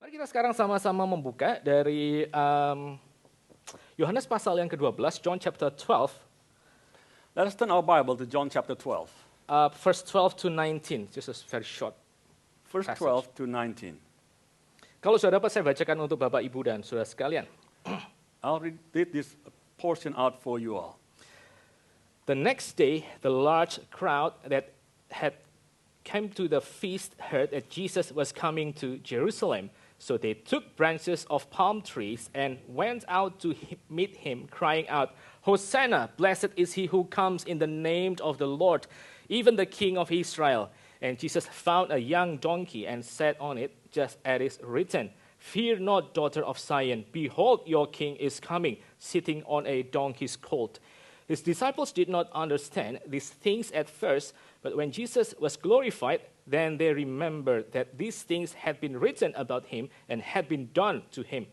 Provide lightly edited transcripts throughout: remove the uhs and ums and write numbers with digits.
Mari kita sekarang sama-sama membuka dari Yohanes pasal yang ke-12, John chapter 12, Let us turn our Bible to John chapter 12, verse 12 to 19, just a very short. verse Passage. 12 to 19. Kalau sudah dapat saya bacakan untuk Bapak, Ibu, dan saudara sekalian. I'll read this portion out for you all. The next day, the large crowd that had come to the feast heard that Jesus was coming to Jerusalem. So they took branches of palm trees and went out to meet him, crying out, Hosanna, blessed is he who comes in the name of the Lord, even the King of Israel. And Jesus found a young donkey and sat on it, just as is written, Fear not, daughter of Zion, behold, your king is coming, sitting on a donkey's colt. His disciples did not understand these things at first, but when Jesus was glorified, then they remembered that these things had been written about him and had been done to him.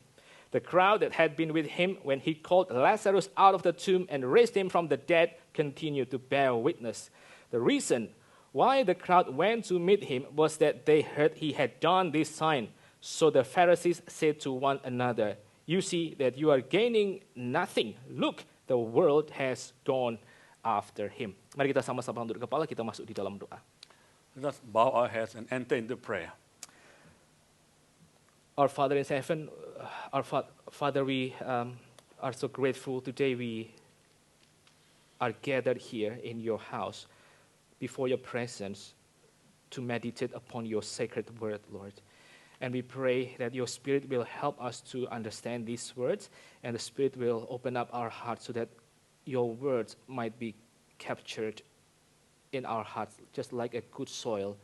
The crowd that had been with him when he called Lazarus out of the tomb and raised him from the dead continued to bear witness. The reason why the crowd went to meet him was that they heard he had done this sign. So the Pharisees said to one another, You see that you are gaining nothing. Look, the world has gone after him. Mari kita sama-sama tunduk kepala, kita masuk di dalam doa. Let us bow our heads and enter into prayer. Our Father in heaven, Father, we are so grateful today we are gathered here in your house before your presence to meditate upon your sacred word, Lord. And we pray that your Spirit will help us to understand these words, and the Spirit will open up our hearts so that your words might be captured in our hearts, just like a good soil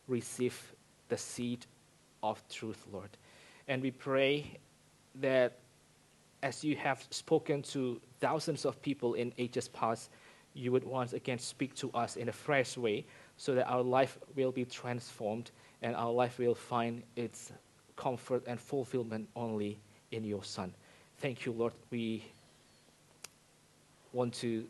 receive the seed of truth, Lord. And we pray that as you have spoken to thousands of people in ages past, you would once again speak to us in a fresh way so that our life will be transformed and our life will find its comfort and fulfillment only in your Son. Thank you, Lord. We want to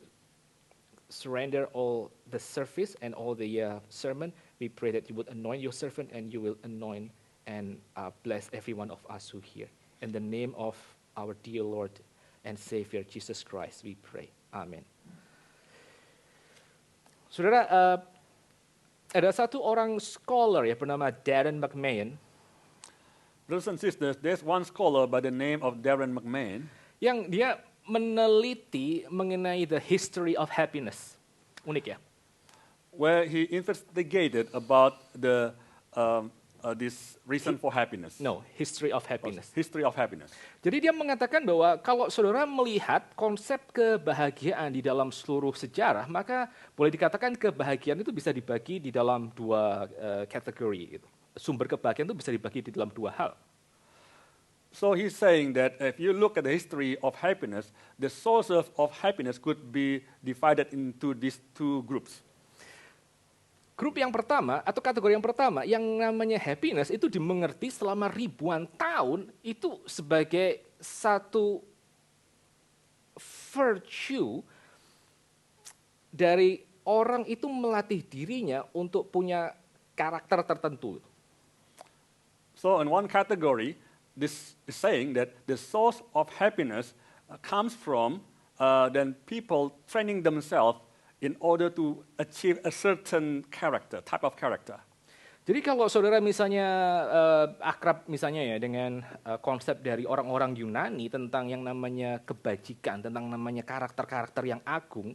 surrender all the service and all the sermon. We pray that you would anoint your servant and you will anoint and bless every one of us who hear. In the name of our dear Lord and Savior, Jesus Christ, we pray. Amen. Saudara, ada satu orang scholar ya bernama Darren McMahon Brothers and sisters, there's one scholar by the name of Darren McMahon yang dia meneliti mengenai the history of happiness. Unik ya. where he investigated about the this reason for happiness. No, history of happiness. History of happiness. Jadi dia mengatakan bahwa kalau saudara melihat konsep kebahagiaan di dalam seluruh sejarah, maka boleh dikatakan kebahagiaan itu bisa dibagi di dalam dua kategori. Gitu. Sumber kebahagiaan itu bisa dibagi di dalam dua hal. So he's saying that if you look at the history of happiness, the sources of happiness could be divided into these two groups. Grup yang pertama atau kategori yang pertama yang namanya happiness itu dimengerti selama ribuan tahun itu sebagai satu virtue dari orang itu melatih dirinya untuk punya karakter tertentu. So in one category, this is saying that the source of happiness comes from then people training themselves in order to achieve a certain character, type of character. Jadi kalau saudara misalnya akrab misalnya ya dengan konsep dari orang-orang Yunani tentang yang namanya kebajikan, tentang namanya karakter-karakter yang agung.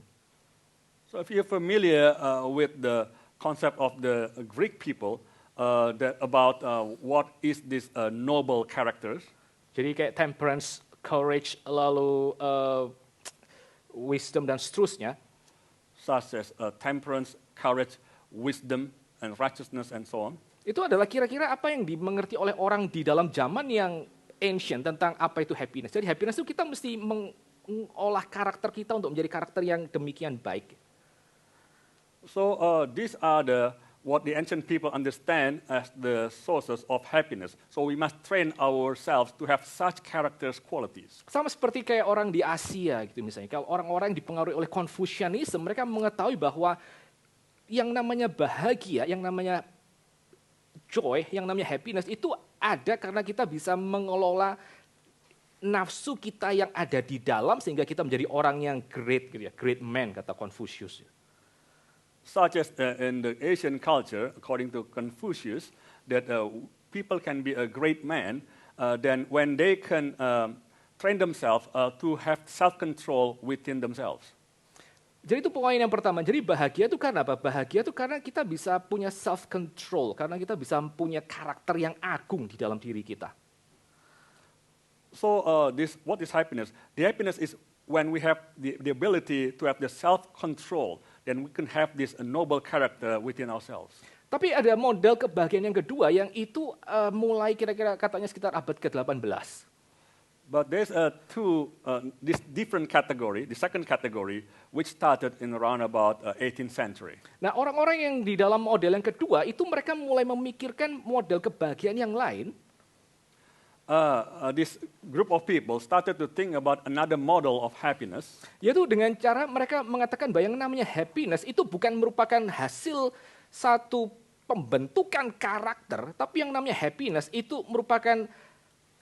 So if you're familiar with the concept of the Greek people, that about what is this noble characters. Jadi kayak temperance, courage, lalu wisdom dan seterusnya. Such as temperance, courage, wisdom, and righteousness, and so on. Itu adalah kira-kira apa yang dimengerti oleh orang di dalam zaman yang ancient tentang apa itu happiness. Jadi happiness itu kita mesti mengolah karakter kita untuk menjadi karakter yang demikian baik. So these are what the ancient people understand as the sources of happiness. So we must train ourselves to have such characters qualities. Sama seperti kayak orang di Asia gitu misalnya. Kalau orang-orang yang dipengaruhi oleh Confucianism, mereka mengetahui bahwa yang namanya bahagia, yang namanya joy, yang namanya happiness itu ada karena kita bisa mengelola nafsu kita yang ada di dalam sehingga kita menjadi orang yang great, gitu ya, great man kata Confucius. Such as in the Asian culture, according to Confucius, that people can be a great man then when they can train themselves to have self-control within themselves. Jadi itu poin yang pertama. Jadi bahagia itu karena apa? Bahagia itu karena kita bisa punya self-control, karena kita bisa punya karakter yang agung di dalam diri kita. So what is happiness? The happiness is when we have the ability to have the self-control, then we can have this noble character within ourselves. Tapi ada model kebahagiaan yang kedua yang itu mulai kira-kira katanya sekitar abad ke-18. But there's this different category, the second category, which started in around about 18th century. Nah, orang-orang yang di dalam model yang kedua itu mereka mulai memikirkan model kebahagiaan yang lain. This group of people started to think about another model of happiness. Yaitu dengan cara mereka mengatakan bahwa yang namanya happiness itu bukan merupakan hasil satu pembentukan karakter, tapi yang namanya happiness itu merupakan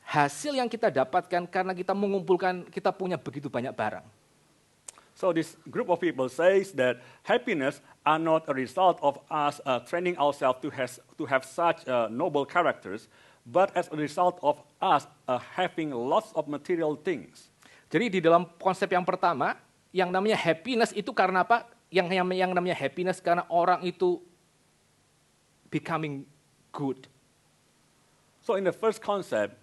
hasil yang kita dapatkan karena kita mengumpulkan, kita punya begitu banyak barang. So this group of people says that happiness are not a result of us training ourselves to have such noble characters, but as a result of us having lots of material things. Jadi di dalam konsep yang pertama, yang namanya happiness itu karena apa? Yang namanya happiness karena orang itu becoming good. So in the first concept,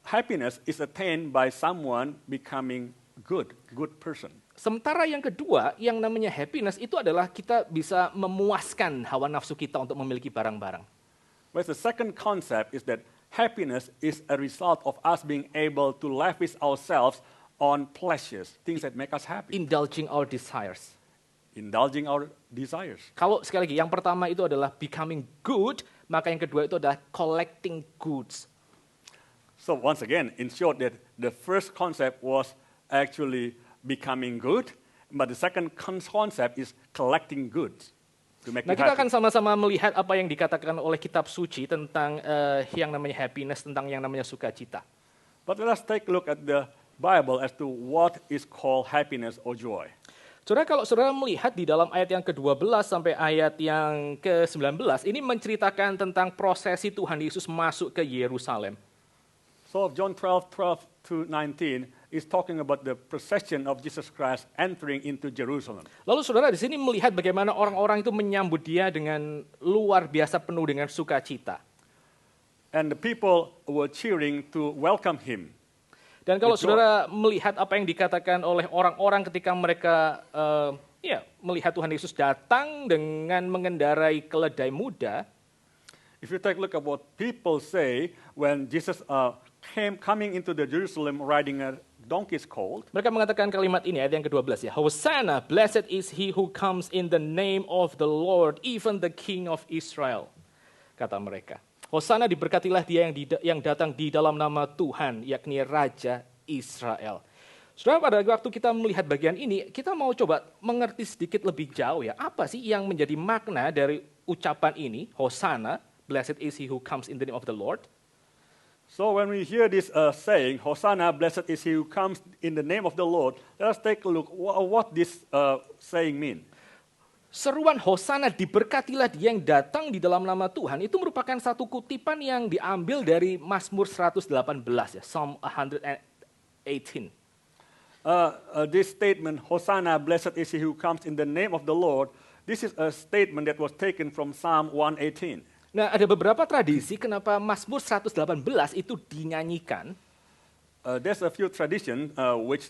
happiness is attained by someone becoming good person. Sementara yang kedua, yang namanya happiness itu adalah kita bisa memuaskan hawa nafsu kita untuk memiliki barang-barang. Whereas the second concept is that happiness is a result of us being able to lavish ourselves on pleasures, things that make us happy. Indulging our desires. Indulging our desires. Kalau sekali lagi, yang pertama itu adalah becoming good, maka yang kedua itu adalah collecting goods. So once again, in short, that the first concept was actually becoming good, but the second concept is collecting goods. Nah, kita akan sama-sama melihat apa yang dikatakan oleh kitab suci tentang yang namanya happiness, tentang yang namanya sukacita. But let us take a look at the Bible as to what is called happiness or joy. Saudara, kalau saudara melihat di dalam ayat yang ke-12 sampai ayat yang ke-19, ini menceritakan tentang prosesi Tuhan Yesus masuk ke Yerusalem. So John 12 to 19 is talking about the procession of Jesus Christ entering into Jerusalem. Lalu saudara di sini melihat bagaimana orang-orang itu menyambut dia dengan luar biasa penuh dengan sukacita. And the people were cheering to welcome him. Dan kalau saudara melihat apa yang dikatakan oleh orang-orang ketika mereka melihat Tuhan Yesus datang dengan mengendarai keledai muda. If you take a look at what people say when Jesus coming into the Jerusalem riding a donkey's colt. Mereka mengatakan kalimat ini, ayat yang ke-12 ya. Hosanna, blessed is he who comes in the name of the Lord, even the King of Israel. Kata mereka. Hosanna, diberkatilah dia yang datang di dalam nama Tuhan, yakni Raja Israel. Saudara, pada waktu kita melihat bagian ini, kita mau coba mengerti sedikit lebih jauh ya. Apa sih yang menjadi makna dari ucapan ini, Hosanna, blessed is he who comes in the name of the Lord. So when we hear this saying, Hosanna, blessed is he who comes in the name of the Lord, let us take a look what this saying mean. Seruan Hosanna, diberkatilah dia yang datang di dalam nama Tuhan, itu merupakan satu kutipan yang diambil dari Mazmur 118 ya, Psalm 118. This statement, Hosanna, blessed is he who comes in the name of the Lord, this is a statement that was taken from Psalm 118. Nah, ada beberapa tradisi kenapa Mazmur 118 itu dinyanyikan. There's a few traditions which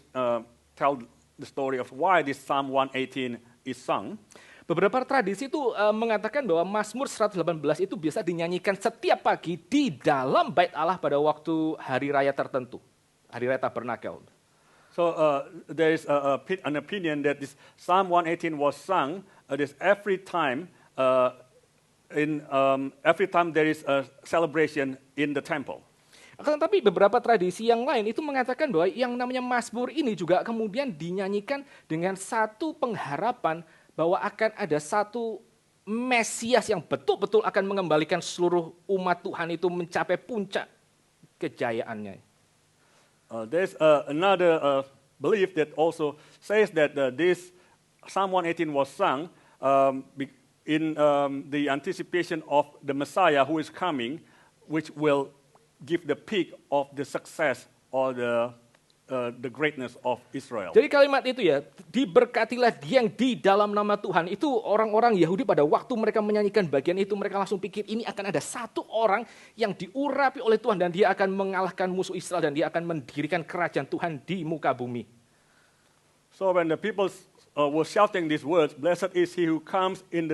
tell the story of why this Psalm 118 is sung. Beberapa tradisi itu mengatakan bahwa Mazmur 118 itu biasa dinyanyikan setiap pagi di dalam bait Allah pada waktu hari raya tertentu, hari raya Tabernakel. So there is an opinion that this Psalm 118 was sung every time every time there is a celebration in the temple. Akan tetapi beberapa tradisi yang lain itu mengatakan bahwa yang namanya Mazmur ini juga kemudian dinyanyikan dengan satu pengharapan bahwa akan ada satu Mesias yang betul-betul akan mengembalikan seluruh umat Tuhan itu mencapai puncak kejayaannya. There's another belief that also says that this Psalm 118 was sung in the anticipation of the Messiah who is coming, which will give the peak of the success or the greatness of Israel. Jadi kalimat itu ya, diberkatilah dia yang di dalam nama Tuhan. Itu orang-orang Yahudi pada waktu mereka menyanyikan bagian itu, mereka langsung pikir ini akan ada satu orang yang diurapi oleh Tuhan dan dia akan mengalahkan musuh Israel dan dia akan mendirikan kerajaan Tuhan di muka bumi. So when the people were shouting these words, blessed is he who comes in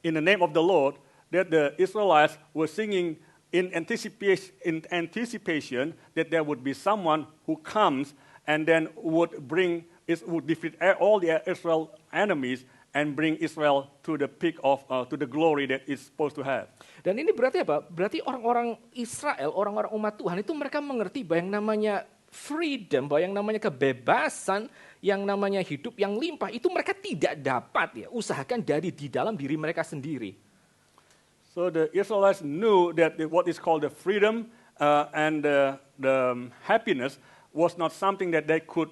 the name of the Lord, that the Israelites were singing in anticipation that there would be someone who comes and then would defeat all the Israel enemies and bring Israel to the peak of to the glory that it's supposed to have. Dan ini berarti apa? Berarti orang-orang Israel, orang-orang umat Tuhan itu mereka mengerti bahwa yang namanya freedom, bahwa yang namanya kebebasan, yang namanya hidup yang limpah itu mereka tidak dapat ya usahakan dari di dalam diri mereka sendiri. So the Israelites knew that what is called the freedom and the happiness was not something that they could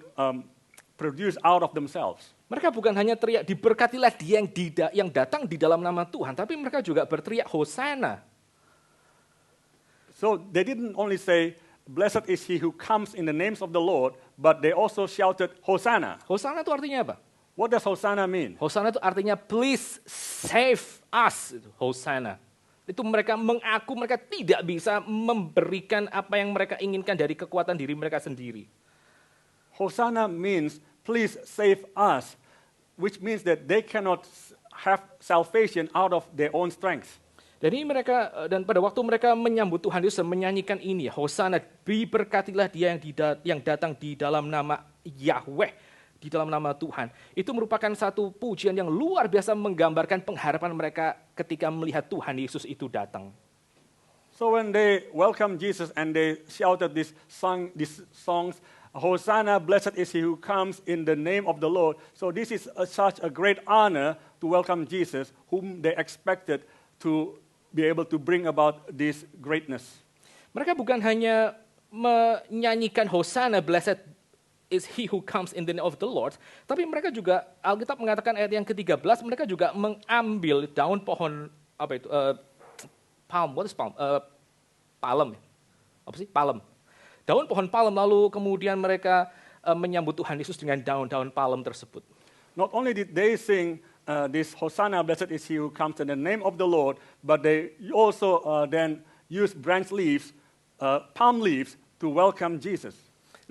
produce out of themselves. Mereka bukan hanya teriak diberkatilah dia yang datang di dalam nama Tuhan, tapi mereka juga berteriak Hosana. So they didn't only say blessed is he who comes in the names of the Lord, but they also shouted Hosanna. Hosana itu artinya apa? What does Hosanna mean? Hosana itu artinya please save us. Hosana. Itu mereka mengaku mereka tidak bisa memberikan apa yang mereka inginkan dari kekuatan diri mereka sendiri. Hosanna means please save us, which means that they cannot have salvation out of their own strength. Jadi mereka dan pada waktu mereka menyambut Tuhan Yesus menyanyikan ini, Hosana, diberkatilah dia yang datang di dalam nama Yahweh. Di dalam nama Tuhan. Itu merupakan satu pujian yang luar biasa menggambarkan pengharapan mereka ketika melihat Tuhan Yesus itu datang. So when they welcomed Jesus and they shouted these songs, Hosanna, blessed is he who comes in the name of the Lord. So this is such a great honor to welcome Jesus, whom they expected to be able to bring about this greatness. Mereka bukan hanya menyanyikan Hosanna, blessed is he who comes in the name of the Lord. Tapi mereka juga, Alkitab mengatakan ayat yang ke-13, mereka juga mengambil daun pohon, apa itu, palm, what is palm? Palem. Apa sih? Palem. Daun pohon palem, lalu kemudian mereka menyambut Tuhan Yesus dengan daun-daun palem tersebut. Not only did they sing this Hosanna, blessed is he who comes in the name of the Lord, but they also then use branch leaves, palm leaves, to welcome Jesus.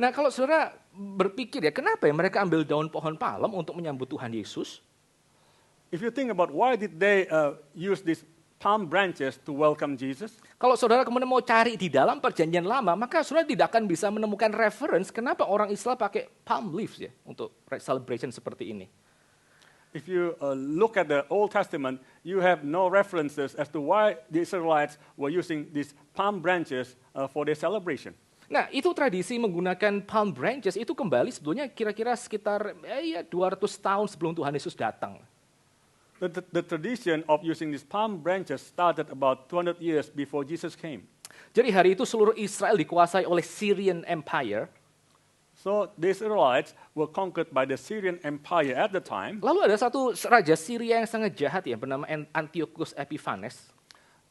Nah, kalau saudara berpikir ya, kenapa ya mereka ambil daun pohon palem untuk menyambut Tuhan Yesus? If you think about why did they use these palm branches to welcome Jesus? Kalau saudara kemudian mau cari di dalam perjanjian lama, maka saudara tidak akan bisa menemukan reference kenapa orang Islam pakai palm leaves ya untuk celebration seperti ini. If you look at the Old Testament, you have no references as to why the Israelites were using these palm branches for their celebration. Nah, itu tradisi menggunakan palm branches itu kembali sebetulnya kira-kira sekitar 200 tahun sebelum Tuhan Yesus datang. The tradition of using these palm branches started about 200 years before Jesus came. Jadi hari itu seluruh Israel dikuasai oleh Syrian Empire. So the Israelites were conquered by the Syrian Empire at the time. Lalu ada satu raja Syria yang sangat jahat ya bernama Antiochus Epiphanes.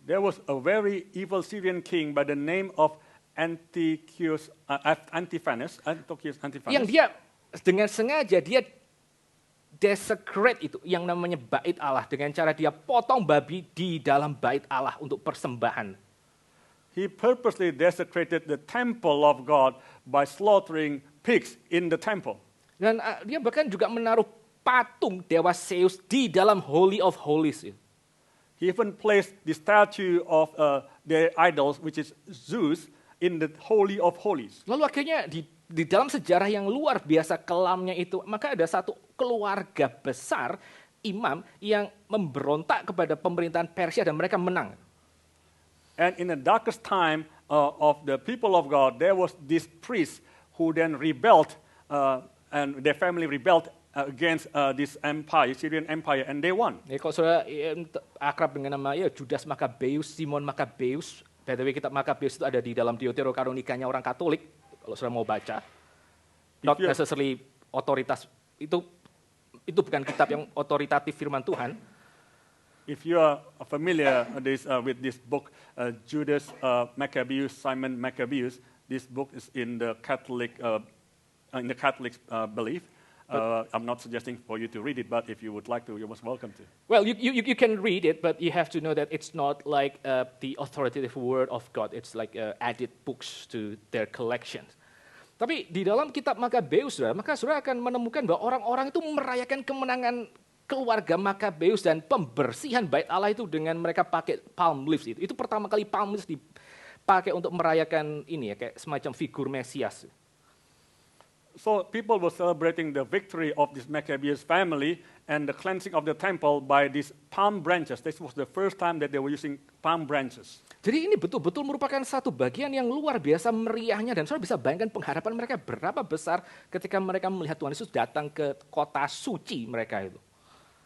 There was a very evil Syrian king by the name of Antiochus Epiphanes. Yang dia dengan sengaja dia desecrate itu yang namanya bait Allah dengan cara dia potong babi di dalam bait Allah untuk persembahan. He purposely desecrated the temple of God by slaughtering pigs in the temple. Dan dia bahkan juga menaruh patung dewa Zeus di dalam Holy of Holies. He even placed the statue of their idols, which is Zeus, in the Holy of Holies. Lalu akhirnya di dalam sejarah yang luar biasa kelamnya itu, maka ada satu keluarga besar imam yang memberontak kepada pemerintahan Persia dan mereka menang. And in the darkest time of the people of God, there was this priest who then rebelled, and their family rebelled against this empire, Syrian Empire, and they won. Ya, kalau saudara akrab dengan nama ya Judas Makabeus, Simon Makabeus. By the way, kitab Makabeus itu ada di dalam Deuterokanonikanya orang Katolik. Kalau saudara mau baca, not necessarily otoritas itu bukan kitab yang otoritatif firman Tuhan. If you are familiar with this book, Judas Maccabeus, Simon Maccabeus, this book is in the Catholic belief. I'm not suggesting for you to read it, but if you would like to, you're most welcome to. Well, you can read it, but you have to know that it's not like the authoritative word of God. It's like added books to their collections. Tapi di dalam kitab Makabeus, maka saudara akan menemukan bahwa orang-orang itu merayakan kemenangan keluarga Makabeus dan pembersihan bait Allah itu dengan mereka pakai palm leaves itu. Itu pertama kali palm leaves dipakai untuk merayakan ini ya, kayak semacam figur Mesias. So people were celebrating the victory of this Maccabeus family and the cleansing of the temple by these palm branches. This was the first time that they were using palm branches. Jadi ini betul-betul merupakan satu bagian yang luar biasa meriahnya dan saudara bisa bayangkan pengharapan mereka berapa besar ketika mereka melihat Tuhan Yesus datang ke kota suci mereka itu.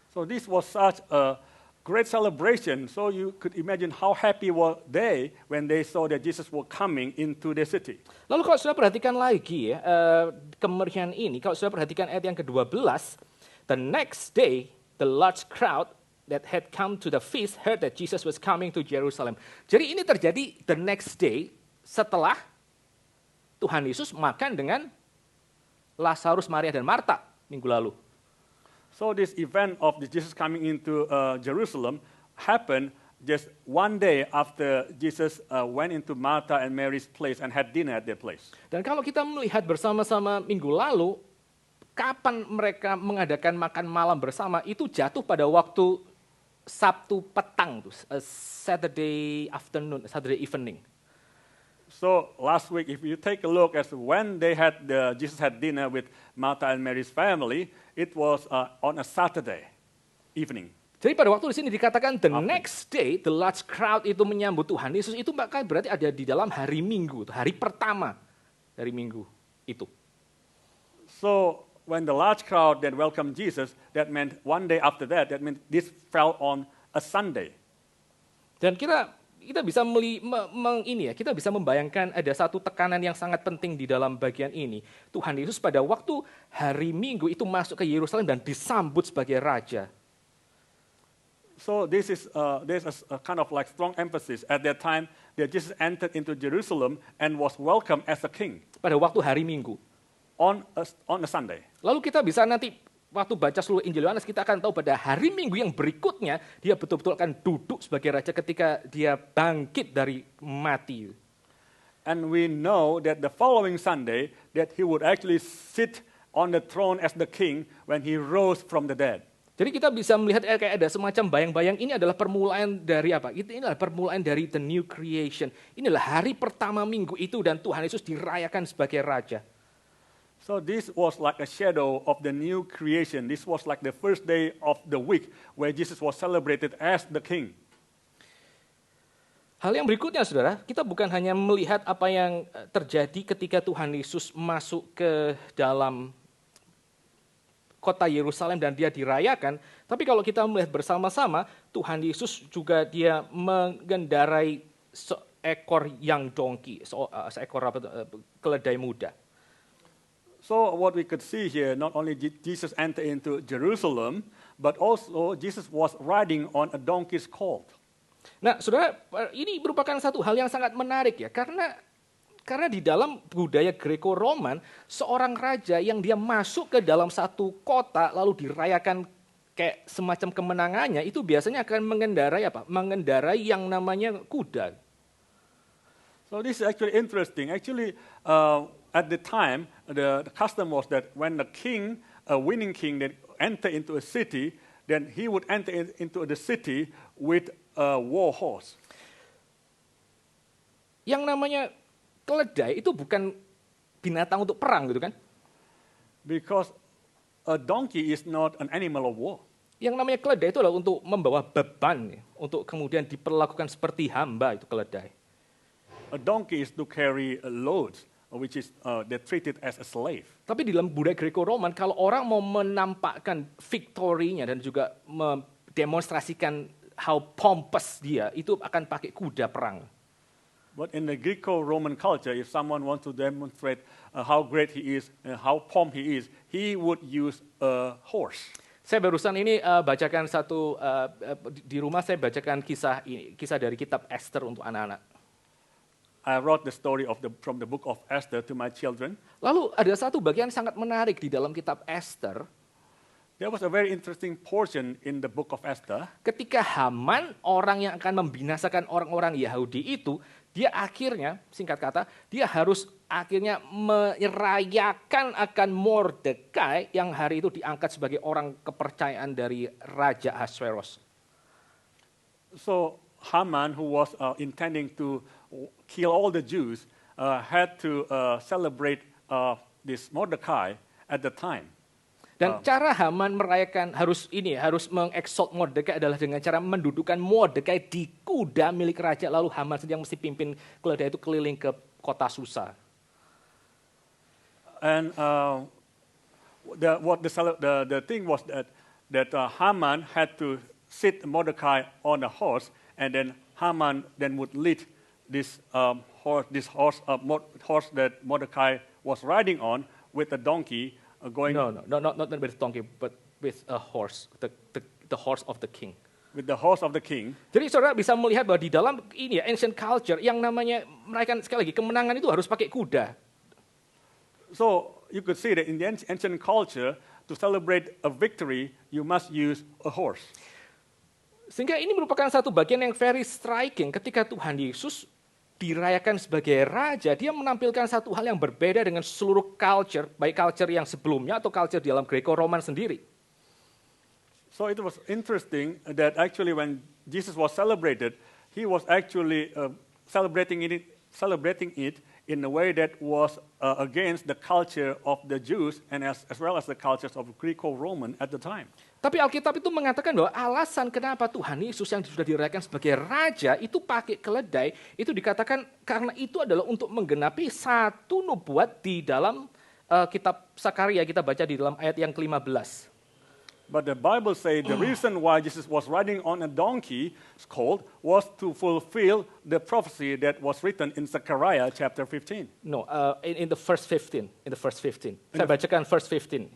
So this was such a great celebration. So you could imagine how happy were they when they saw that Jesus was coming into the city. Lalu kalau saudara perhatikan lagi ya, kemeriahan ini, kalau saudara perhatikan ayat yang ke-12, the next day the large crowd that had come to the feast heard that Jesus was coming to Jerusalem. Jadi ini terjadi the next day setelah Tuhan Yesus makan dengan Lazarus, Maria, dan Marta minggu lalu. So this event of Jesus coming into Jerusalem happened just one day after Jesus went into Martha and Mary's place and had dinner at their place. Dan kalau kita melihat bersama-sama minggu lalu, kapan mereka mengadakan makan malam bersama itu jatuh pada waktu Sabtu petang, Saturday afternoon, Saturday evening. So last week, if you take a look as when Jesus had dinner with Martha and Mary's family, it was on a Saturday evening. Jadi pada waktu di sini dikatakan the next day, the large crowd itu menyambut Tuhan Yesus, itu maka berarti ada di dalam hari Minggu, hari pertama dari minggu itu. So when the large crowd that welcomed Jesus, that meant one day after that meant this fell on a Sunday. Dan kita bisa kita bisa membayangkan ada satu tekanan yang sangat penting di dalam bagian ini. Tuhan Yesus pada waktu hari Minggu itu masuk ke Yerusalem dan disambut sebagai raja. So there's a kind of like strong emphasis at that time that Jesus entered into Jerusalem and was welcomed as a king. Pada waktu hari Minggu. On a Sunday. Lalu kita bisa nanti waktu baca seluruh Injil Yohanes kita akan tahu pada hari Minggu yang berikutnya dia betul-betul akan duduk sebagai raja ketika dia bangkit dari mati. And we know that the following Sunday that he would actually sit on the throne as the king when he rose from the dead. Jadi kita bisa melihat kayak ada semacam bayang-bayang ini adalah permulaan dari apa? Ini adalah permulaan dari the new creation. Inilah hari pertama minggu itu dan Tuhan Yesus dirayakan sebagai raja. So this was like a shadow of the new creation. This was like the first day of the week where Jesus was celebrated as the king. Hal yang berikutnya, saudara, kita bukan hanya melihat apa yang terjadi ketika Tuhan Yesus masuk ke dalam kota Yerusalem dan dia dirayakan, tapi kalau kita melihat bersama-sama, Tuhan Yesus juga dia mengendarai seekor young donkey, seekor keledai muda. So what we could see here, not only did Jesus enter into Jerusalem, but also Jesus was riding on a donkey's colt. Nah, saudara, ini merupakan satu hal yang sangat menarik ya, karena di dalam budaya Greco-Roman, seorang raja yang dia masuk ke dalam satu kota lalu dirayakan kayak semacam kemenangannya, itu biasanya akan mengendarai apa? Mengendarai yang namanya kuda. So this is actually interesting. Actually, at the time, the custom was that when the king, a winning king, that enter into a city, then he would enter into the city with a war horse. Yang namanya keledai itu bukan binatang untuk perang gitu kan? Because a donkey is not an animal of war. Yang namanya keledai itu adalah untuk membawa beban, untuk kemudian diperlakukan seperti hamba itu keledai. A donkey is to carry loads, which is they're treated as a slave. Tapi di dalam budaya Greco-Roman, kalau orang mau menampakkan victorinya dan juga mendemonstrasikan how pompous dia, itu akan pakai kuda perang. But in the Greco-Roman culture, if someone wants to demonstrate how great he is, how pomp he is, he would use a horse. Saya barusan ini bacakan satu, di rumah saya bacakan kisah dari kitab Esther untuk anak-anak. I wrote the story from the book of Esther to my children. Lalu ada satu bagian sangat menarik di dalam kitab Esther. There was a very interesting portion in the book of Esther. Ketika Haman, orang yang akan membinasakan orang-orang Yahudi itu, dia akhirnya, singkat kata, dia harus akhirnya merayakan akan Mordekai yang hari itu diangkat sebagai orang kepercayaan dari Raja Ahasveros. So Haman, who was intending to kill all the Jews, had to celebrate this Mordecai at the time. Dan cara Haman merayakan harus mengeksalt Mordekai adalah dengan cara mendudukan Mordekai di kuda milik raja, lalu Haman sendiri yang mesti pimpin keledai itu keliling ke kota Susa. And the thing was that Haman had to sit Mordecai on a horse, and then Haman then would lead this horse that Mordecai was riding on with a donkey going. No, not with donkey, but with a horse, the horse of the king. With the horse of the king. Jadi saudara bisa melihat bahwa di dalam ini ya, ancient culture yang namanya merayakan sekali lagi kemenangan itu harus pakai kuda. So you could see that in the ancient culture, to celebrate a victory, you must use a horse. Sehingga ini merupakan satu bagian yang very striking ketika Tuhan Yesus dirayakan sebagai raja, dia menampilkan satu hal yang berbeda dengan seluruh culture, baik culture yang sebelumnya atau culture di dalam Greco-Roman sendiri. So it was interesting that actually when Jesus was celebrated, he was actually celebrating it in a way that was against the culture of the Jews and as well as the cultures of Greco-Roman at the time. Tapi Alkitab itu mengatakan bahwa alasan kenapa Tuhan Yesus yang sudah dirayakan sebagai raja itu pakai keledai, itu dikatakan karena itu adalah untuk menggenapi satu nubuat di dalam kitab Sakaria, kita baca di dalam ayat yang ke-15. But the Bible says the reason why Jesus was riding on a donkey colt was to fulfill the prophecy that was written in Zechariah chapter 15. No, in the verse 15. Saya bacakan verse 15.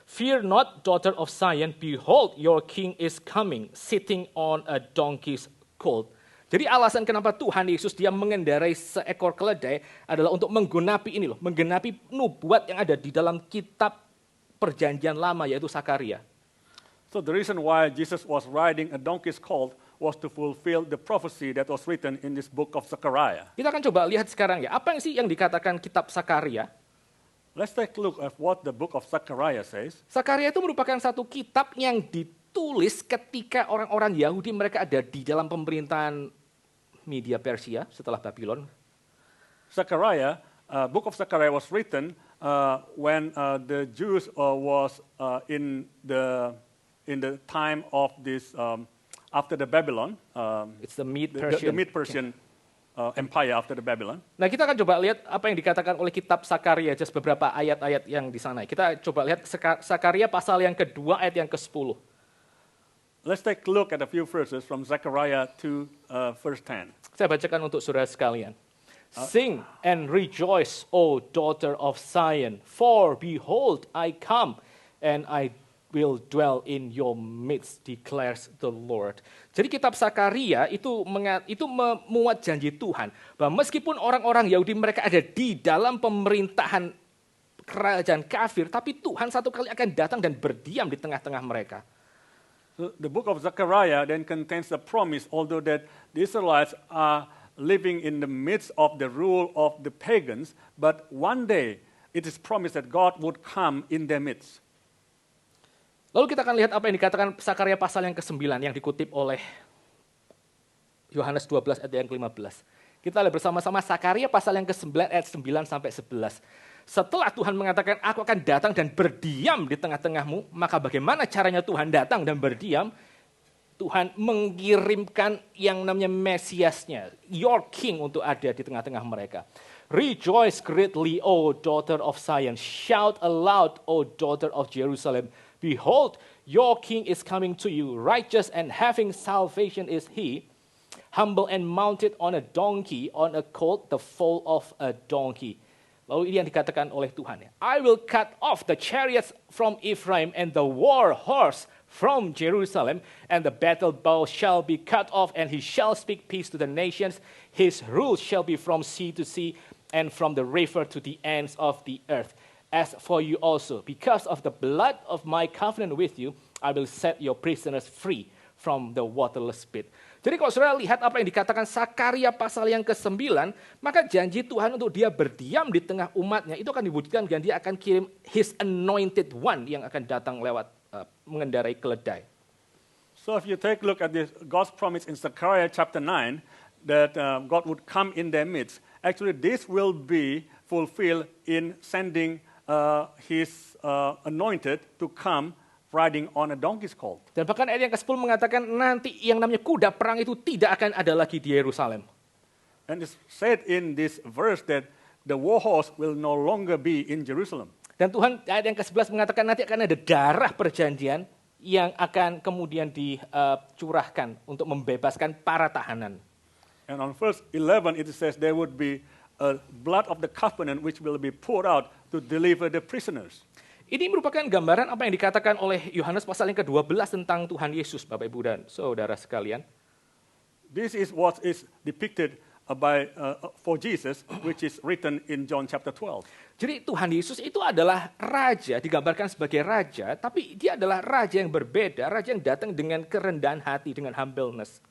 Fear not, daughter of Zion, behold, your king is coming, sitting on a donkey's colt. Jadi alasan kenapa Tuhan Yesus dia mengendarai seekor keledai adalah untuk menggenapi nubuat yang ada di dalam kitab Perjanjian Lama, yaitu Sakaria. So the reason why Jesus was riding a donkey's colt was to fulfill the prophecy that was written in this book of Zechariah. Kita akan coba lihat sekarang ya, apa sih yang dikatakan kitab Sakaria? Let's take a look at what the book of Zechariah says. Sakaria itu merupakan satu kitab yang ditulis ketika orang-orang Yahudi mereka ada di dalam pemerintahan Media Persia setelah Babylon. Zechariah, book of Zechariah was written when the Jews was in the time of this after the Babylon. It's the Mede-Persian. The Mede-Persian empire after the Babylon. Nah, kita akan coba lihat apa yang dikatakan oleh kitab Sakaria, just beberapa ayat-ayat yang di sana. Kita coba lihat Sakaria pasal yang kedua ayat yang ke-10. Let's take a look at a few verses from Zechariah 2 verse 10. Saya bacakan untuk saudara sekalian. Sing and rejoice, O daughter of Zion, for behold, I come and I will dwell in your midst, declares the Lord. Jadi kitab Sakaria itu memuat janji Tuhan bahwa meskipun orang-orang Yahudi mereka ada di dalam pemerintahan kerajaan kafir, tapi Tuhan satu kali akan datang dan berdiam di tengah-tengah mereka. So the book of Zechariah then contains the promise, although that the Israelites are living in the midst of the rule of the pagans, but one day it is promised that God would come in their midst. Lalu kita akan lihat apa yang dikatakan Sakaria pasal yang ke-9 yang dikutip oleh Yohanes 12 ayat yang ke-15. Kita lihat bersama-sama Sakaria pasal yang ke-9 ayat 9 sampai 11. Setelah Tuhan mengatakan, aku akan datang dan berdiam di tengah-tengahmu, maka bagaimana caranya Tuhan datang dan berdiam? Tuhan mengirimkan yang namanya Mesiasnya, your king, untuk ada di tengah-tengah mereka. Rejoice greatly, O daughter of Zion. Shout aloud, O daughter of Jerusalem. Behold, your king is coming to you. Righteous and having salvation is he. Humble and mounted on a donkey, on a colt, the foal of a donkey. Lalu ini yang dikatakan oleh Tuhan. I will cut off the chariots from Ephraim and the war horse from Jerusalem, and the battle bow shall be cut off, and he shall speak peace to the nations. His rule shall be from sea to sea, and from the river to the ends of the earth. As for you also, because of the blood of my covenant with you, I will set your prisoners free from the waterless pit. Jadi kalau saudara lihat apa yang dikatakan Sakaria pasal yang ke-9, maka janji Tuhan untuk dia berdiam di tengah umatnya, itu akan diwujudkan dan dia akan kirim his anointed one yang akan datang lewat mengendarai keledai. So if you take a look at this God's promise in Zechariah chapter 9, that God would come in their midst, actually this will be fulfilled in sending his anointed to come riding on a donkey's colt. Dan bahkan ayat yang ke-10 mengatakan nanti yang namanya kuda perang itu tidak akan ada lagi di Yerusalem. And it's said in this verse that the war horse will no longer be in Jerusalem. Dan Tuhan ayat yang ke-11 mengatakan nanti akan ada darah perjanjian yang akan kemudian dicurahkan untuk membebaskan para tahanan. And on verse 11 it says there would be a blood of the covenant which will be poured out to deliver the prisoners. Ini merupakan gambaran apa yang dikatakan oleh Yohanes pasal yang ke-12 tentang Tuhan Yesus, Bapak Ibu dan saudara sekalian. This is what is depicted for Jesus, which is written in John chapter 12. Jadi Tuhan Yesus itu adalah raja, digambarkan sebagai raja, tapi dia adalah raja yang berbeda, raja yang datang dengan kerendahan hati, dengan humbleness.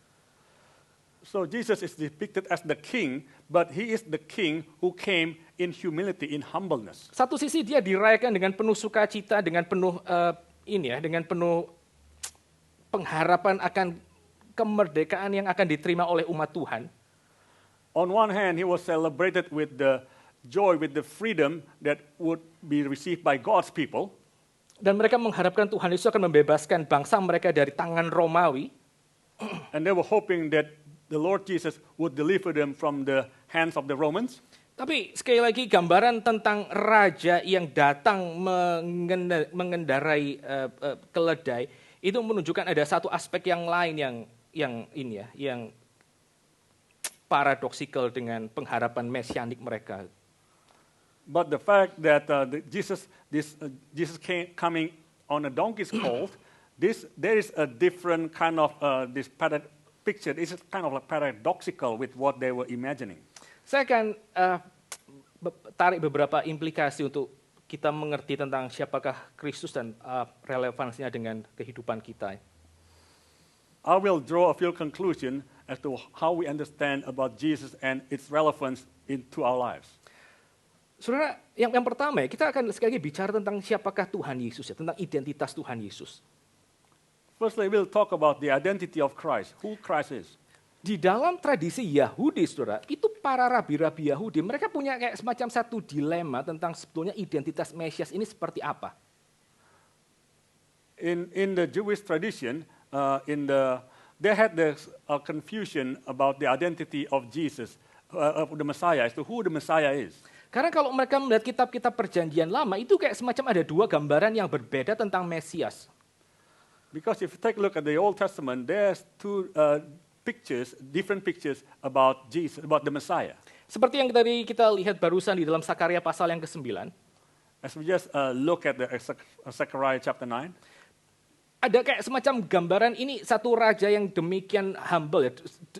So Jesus is depicted as the king, but he is the king who came in humility, in humbleness. Satu sisi dia dirayakan dengan penuh sukacita, dengan penuh dengan penuh pengharapan akan kemerdekaan yang akan diterima oleh umat Tuhan. On one hand, he was celebrated with the joy, with the freedom that would be received by God's people. Dan mereka mengharapkan Tuhan Yesus akan membebaskan bangsa mereka dari tangan Romawi. And they were hoping that the Lord Jesus would deliver them from the hands of the Romans. Tapi sekali lagi gambaran tentang raja yang datang mengendarai keledai itu menunjukkan ada satu aspek yang lain yang paradoksikal dengan pengharapan mesianik mereka. But the fact that Jesus coming on a donkey's colt, there is a different kind of this picture. This is kind of like paradoxical with what they were imagining. Saya akan tarik beberapa implikasi untuk kita mengerti tentang siapakah Kristus dan relevansinya dengan kehidupan kita. I will draw a few conclusions as to how we understand about Jesus and its relevance into our lives. Saudara, yang pertama kita akan sekali lagi bicara tentang siapakah Tuhan Yesus, tentang identitas Tuhan Yesus. Firstly, we'll talk about the identity of Christ, who Christ is. Di dalam tradisi Yahudi, saudara, itu para rabi-rabi Yahudi, mereka punya kayak semacam satu dilema tentang sebetulnya identitas Mesias ini seperti apa. In the Jewish tradition, they had this confusion about the identity of Jesus, of the Messiah, as to who the Messiah is. Karena kalau mereka melihat kitab-kitab perjanjian lama, itu kayak semacam ada dua gambaran yang berbeda tentang Mesias. Because if you take a look at the Old Testament, there's two different pictures about Jesus, about the Messiah. Seperti yang tadi kita lihat barusan di dalam Sakaria pasal yang ke-9. As we just look at the Zechariah chapter 9. Ada kayak semacam gambaran ini satu raja yang demikian humble,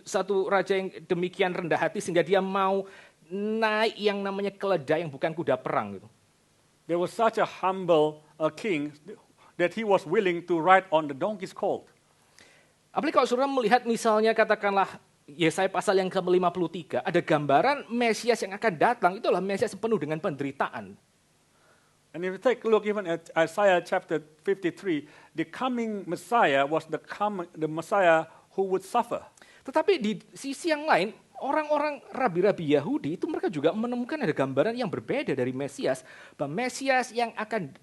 satu raja yang demikian rendah hati sehingga dia mau naik yang namanya keledai yang bukan kuda perang gitu. There was such a humble king that he was willing to ride on the donkey's colt. Apalagi kalau saudara melihat misalnya katakanlah Yesaya pasal yang ke-53, ada gambaran Mesias yang akan datang, itulah Mesias yang penuh dengan penderitaan. And if you take a look even at Isaiah chapter 53, the coming Messiah was the Messiah who would suffer. Tetapi di sisi yang lain, orang-orang rabi-rabi Yahudi itu mereka juga menemukan ada gambaran yang berbeda dari Mesias, bahwa Mesias yang akan,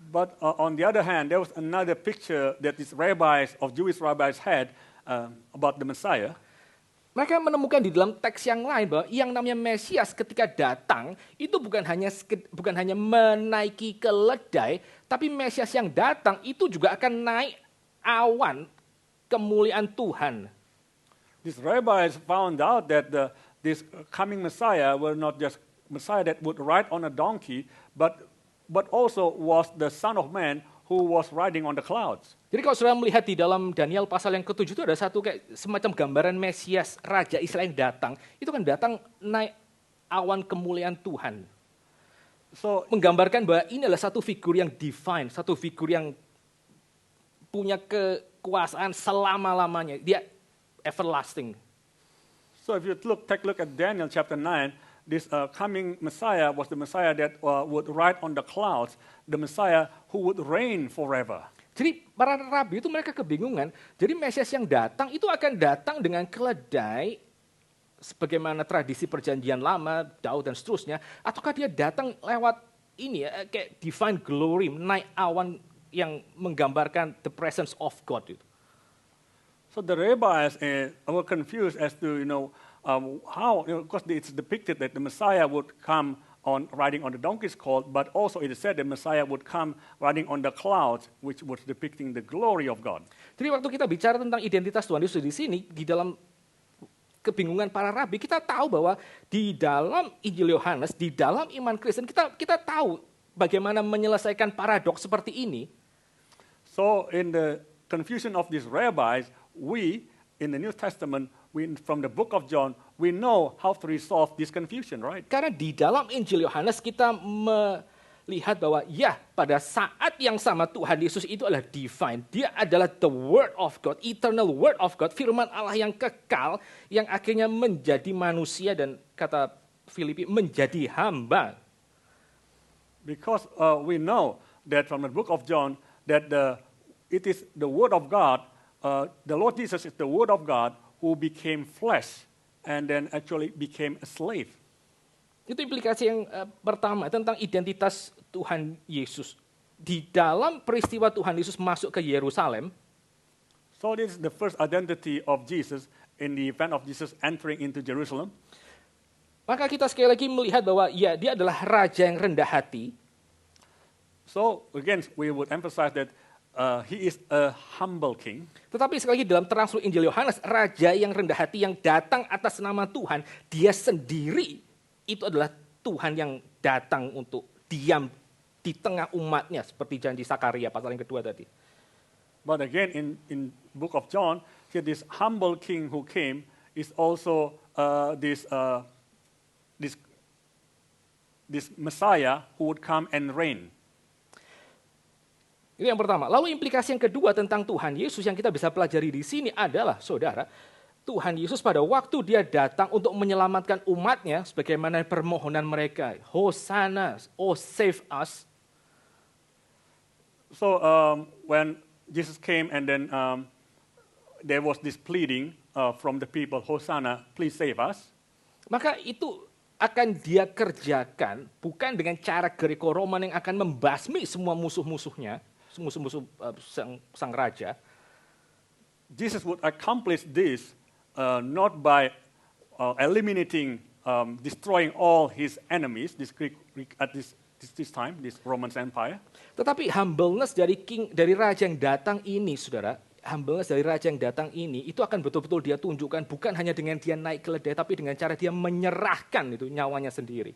But on the other hand, there was another picture that these Jewish rabbis had about the Messiah. Mereka menemukan di dalam teks yang lain bahwa yang namanya Mesias ketika datang itu bukan hanya menaiki keledai, tapi Mesias yang datang itu juga akan naik awan kemuliaan Tuhan. These rabbis found out that this coming Messiah were not just Messiah that would ride on a donkey, but also was the Son of Man who was riding on the clouds. Jadi kalau saudara melihat di dalam Daniel pasal yang ke-7 itu ada satu kayak semacam gambaran Mesias, Raja Israel yang datang. Itu kan datang naik awan kemuliaan Tuhan. So Menggambarkan bahwa ini adalah satu figur yang divine, satu figur yang punya kekuasaan selama-lamanya. Dia everlasting. So if you take a look at Daniel chapter 9, this coming Messiah was the Messiah that would ride on the clouds, the Messiah who would reign forever. Jadi para rabi itu mereka kebingungan. Jadi Mesias yang datang itu akan datang dengan keledai, sebagaimana tradisi perjanjian lama, Daud dan seterusnya. Ataukah dia datang lewat ini ya, kayak divine glory, naik awan yang menggambarkan the presence of God itu. So the rabbis were confused as to how, because it's depicted that the Messiah would come on riding on the donkey's colt, but also it is said the Messiah would come riding on the clouds, which was depicting the glory of God. Jadi waktu kita bicara tentang identitas Tuhan Yesus di sini, di dalam kebingungan para rabi, kita tahu bahwa di dalam Injil Yohanes, di dalam iman Kristen, kita tahu bagaimana menyelesaikan paradoks seperti ini. So in the confusion of these rabbis, we in the New Testament, from the book of John, we know how to resolve this confusion, right? Karena di dalam Injil Yohanes kita melihat bahwa ya pada saat yang sama Tuhan Yesus itu adalah divine. Dia adalah the word of God, eternal word of God, firman Allah yang kekal, yang akhirnya menjadi manusia dan kata Filipi menjadi hamba. Because we know that from the book of John that it is the word of God, the Lord Jesus is the word of God who became flesh and then actually became a slave. Itu implikasi yang pertama tentang identitas Tuhan Yesus. Di dalam peristiwa Tuhan Yesus masuk ke Yerusalem, So this is the first identity of Jesus in the event of Jesus entering into Jerusalem. maka kita sekali lagi melihat bahwa ya dia adalah raja yang rendah hati. So again, we would emphasize that he is a humble king. Tetapi sekali lagi dalam terang seluruh Injil Yohanes, raja yang rendah hati yang datang atas nama Tuhan, dia sendiri itu adalah Tuhan yang datang untuk diam di tengah umatnya seperti janji Sakaria pasal yang kedua tadi. But again, in book of John, here this humble king who came is also this Messiah who would come and reign. Itu yang pertama. Lalu implikasi yang kedua tentang Tuhan Yesus yang kita bisa pelajari di sini adalah, saudara, Tuhan Yesus pada waktu dia datang untuk menyelamatkan umatnya, sebagaimana permohonan mereka, Hosana, oh save us. So when Jesus came and then there was this pleading from the people, Hosanna, please save us. Maka itu akan dia kerjakan bukan dengan cara Greko-Roman yang akan membasmi semua musuh-musuhnya, musuh-musuh sang raja. Jesus would accomplish this not by eliminating, destroying all his enemies, this time, this Roman Empire. Tetapi humbleness dari raja yang datang ini, saudara, humbleness dari raja yang datang ini itu akan betul-betul dia tunjukkan bukan hanya dengan dia naik keledai, tapi dengan cara dia menyerahkan itu nyawanya sendiri.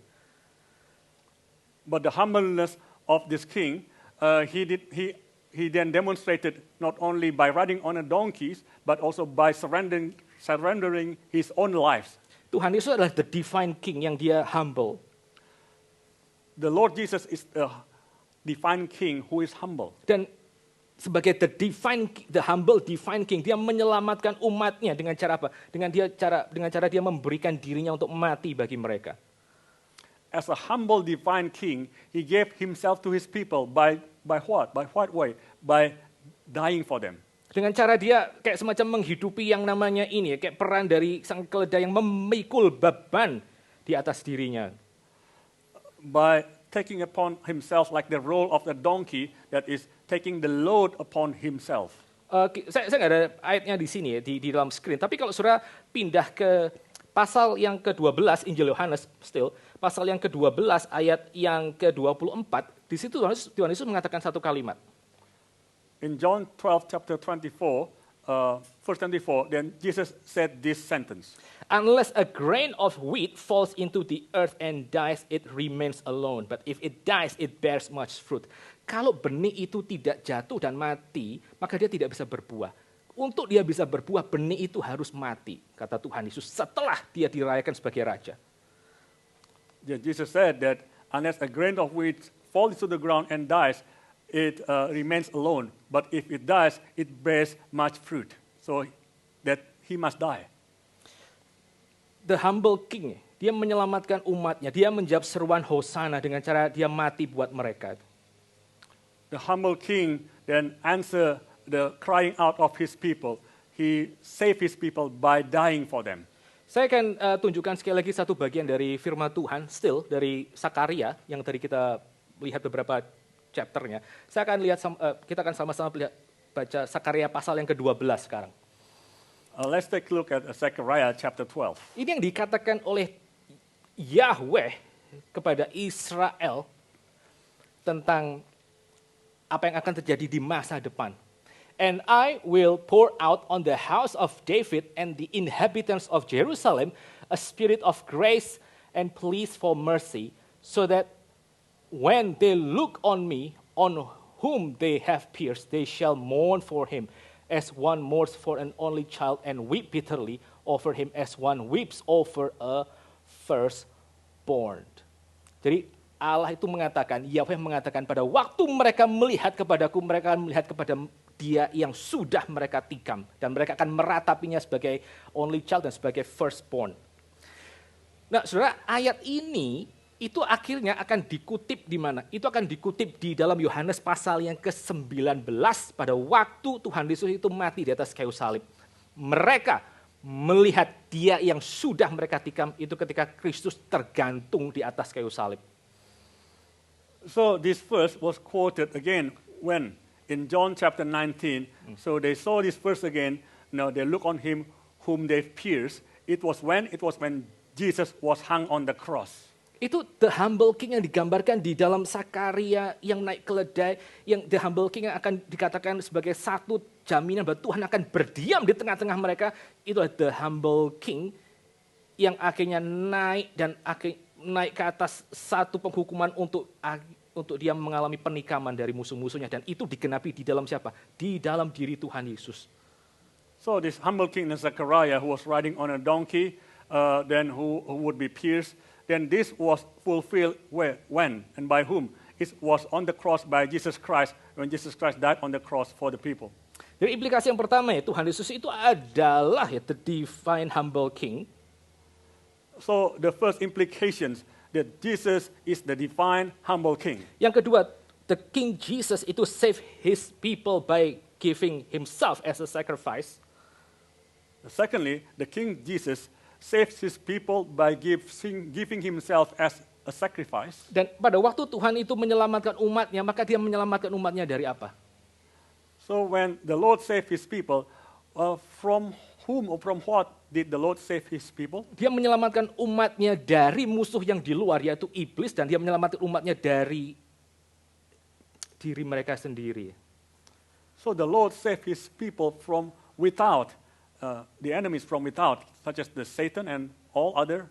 But the humbleness of this king, he then demonstrated not only by riding on a donkey, but also by surrendering his own life. Tuhan Yesus adalah the divine king yang dia humble. The Lord Jesus is the divine king who is humble. Dan sebagai the humble divine king, dia menyelamatkan umatnya dengan cara apa? Dengan cara dia memberikan dirinya untuk mati bagi mereka. As a humble divine king, he gave himself to his people by what? By what way? By dying for them. Dengan cara dia kayak semacam menghidupi yang namanya ini, kayak peran dari sang keledai yang memikul beban di atas dirinya. By taking upon himself like the role of the donkey that is taking the load upon himself. Saya nggak ada ayatnya di sini ya, di dalam screen. Tapi kalau saudara pindah ke pasal yang ke-12 Injil Yohanes, pasal yang ke-12 ayat yang ke-24, di situ Tuhan Yesus mengatakan satu kalimat. In John 12, chapter 24, verse 24, then Jesus said this sentence. Unless a grain of wheat falls into the earth and dies, it remains alone. But if it dies, it bears much fruit. Kalau benih itu tidak jatuh dan mati, maka dia tidak bisa berbuah. Untuk dia bisa berbuah, benih itu harus mati, kata Tuhan Yesus, setelah dia dirayakan sebagai raja. Jesus said that unless a grain of wheat falls to the ground and dies, it remains alone. But if it dies, it bears much fruit. So that he must die. The humble king, dia menyelamatkan umatnya, dia menjawab seruan Hosana dengan cara dia mati buat mereka. The humble king then answer the crying out of his people. He saved his people by dying for them. Saya akan tunjukkan sekali lagi satu bagian dari firman Tuhan, dari Sakaria, yang tadi kita lihat beberapa chapternya. Kita akan sama-sama baca Sakaria pasal yang ke-12 sekarang. Let's take a look at Zechariah chapter 12. Ini yang dikatakan oleh Yahweh kepada Israel tentang apa yang akan terjadi di masa depan. And I will pour out on the house of David and the inhabitants of Jerusalem a spirit of grace and pleas for mercy, so that when they look on me, on whom they have pierced, they shall mourn for him, as one mourns for an only child, and weep bitterly over him as one weeps over a firstborn. Jadi Allah itu mengatakan, Yahweh mengatakan, pada waktu mereka melihat kepadaku, mereka akan melihat kepada dia yang sudah mereka tikam. Dan mereka akan meratapinya sebagai only child dan sebagai firstborn. Nah saudara, ayat ini itu akhirnya akan dikutip di mana? Itu akan dikutip di dalam Yohanes pasal yang ke-19 pada waktu Tuhan Yesus itu mati di atas kayu salib. Mereka melihat dia yang sudah mereka tikam itu ketika Kristus tergantung di atas kayu salib. So this verse was quoted again when in John chapter 19. So they saw this verse again. Now they look on him whom they pierced. It was when Jesus was hung on the cross. Itu the humble king yang digambarkan di dalam Sakaria yang naik keledai, yang the humble king yang akan dikatakan sebagai satu jaminan bahwa Tuhan akan berdiam di tengah-tengah mereka. Itu adalah the humble king yang akhirnya naik ke atas satu penghukuman untuk dia mengalami penikaman dari musuh-musuhnya, dan itu digenapi di dalam siapa? Di dalam diri Tuhan Yesus. So this humble king Zechariah, who was riding on a donkey, then who would be pierced, then this was fulfilled when and by whom? It was on the cross by Jesus Christ, when Jesus Christ died on the cross for the people. Jadi implikasi yang pertama ya, Tuhan Yesus itu adalah the divine humble king. So the first implications that Jesus is the divine humble king. Yang kedua, the King Jesus itu save his people by giving himself as a sacrifice. Secondly, the King Jesus saves his people by giving himself as a sacrifice. Dan pada waktu Tuhan itu menyelamatkan umatnya, maka dia menyelamatkan umatnya dari apa? So when the Lord saved his people, from whom or from what did the Lord save his people? Dia menyelamatkan umatnya dari musuh yang di luar, yaitu iblis, dan dia menyelamatkan umatnya dari diri mereka sendiri. So the Lord saved his people from without, the enemies from without, such as the Satan and all other,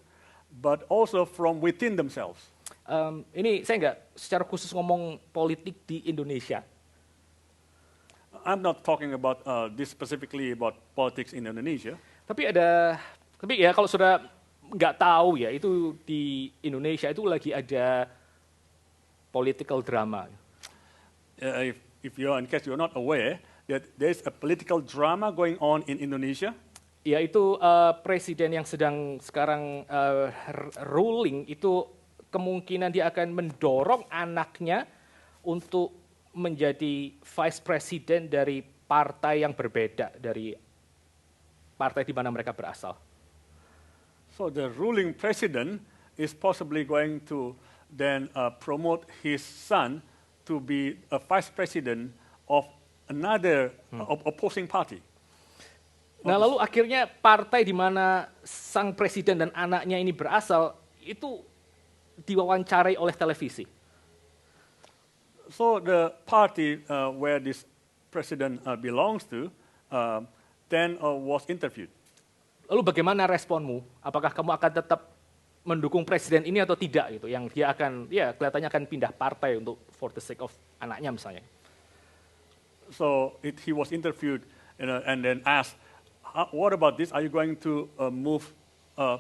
but also from within themselves. Ini saya nggak secara khusus ngomong politik di Indonesia. I'm not talking about this specifically about politics in Indonesia. Tapi ya kalau sudah nggak tahu ya, itu di Indonesia itu lagi ada political drama. If you're, in case you're not aware, that there's a political drama going on in Indonesia. Yaitu presiden yang sedang sekarang ruling itu kemungkinan dia akan mendorong anaknya untuk menjadi vice president dari partai yang berbeda dari partai di mana mereka berasal. So the ruling president is possibly going to then promote his son to be a vice president of another opposing party. Nah, lalu akhirnya partai di mana sang presiden dan anaknya ini berasal itu diwawancarai oleh televisi. So the party where this president belongs to then was interviewed. Lalu bagaimana responmu? Apakah kamu akan tetap mendukung presiden ini atau tidak gitu? Yang dia akan, ya kelihatannya akan pindah partai untuk for the sake of anaknya misalnya. So he was interviewed and then asked, what about this? Are you going to move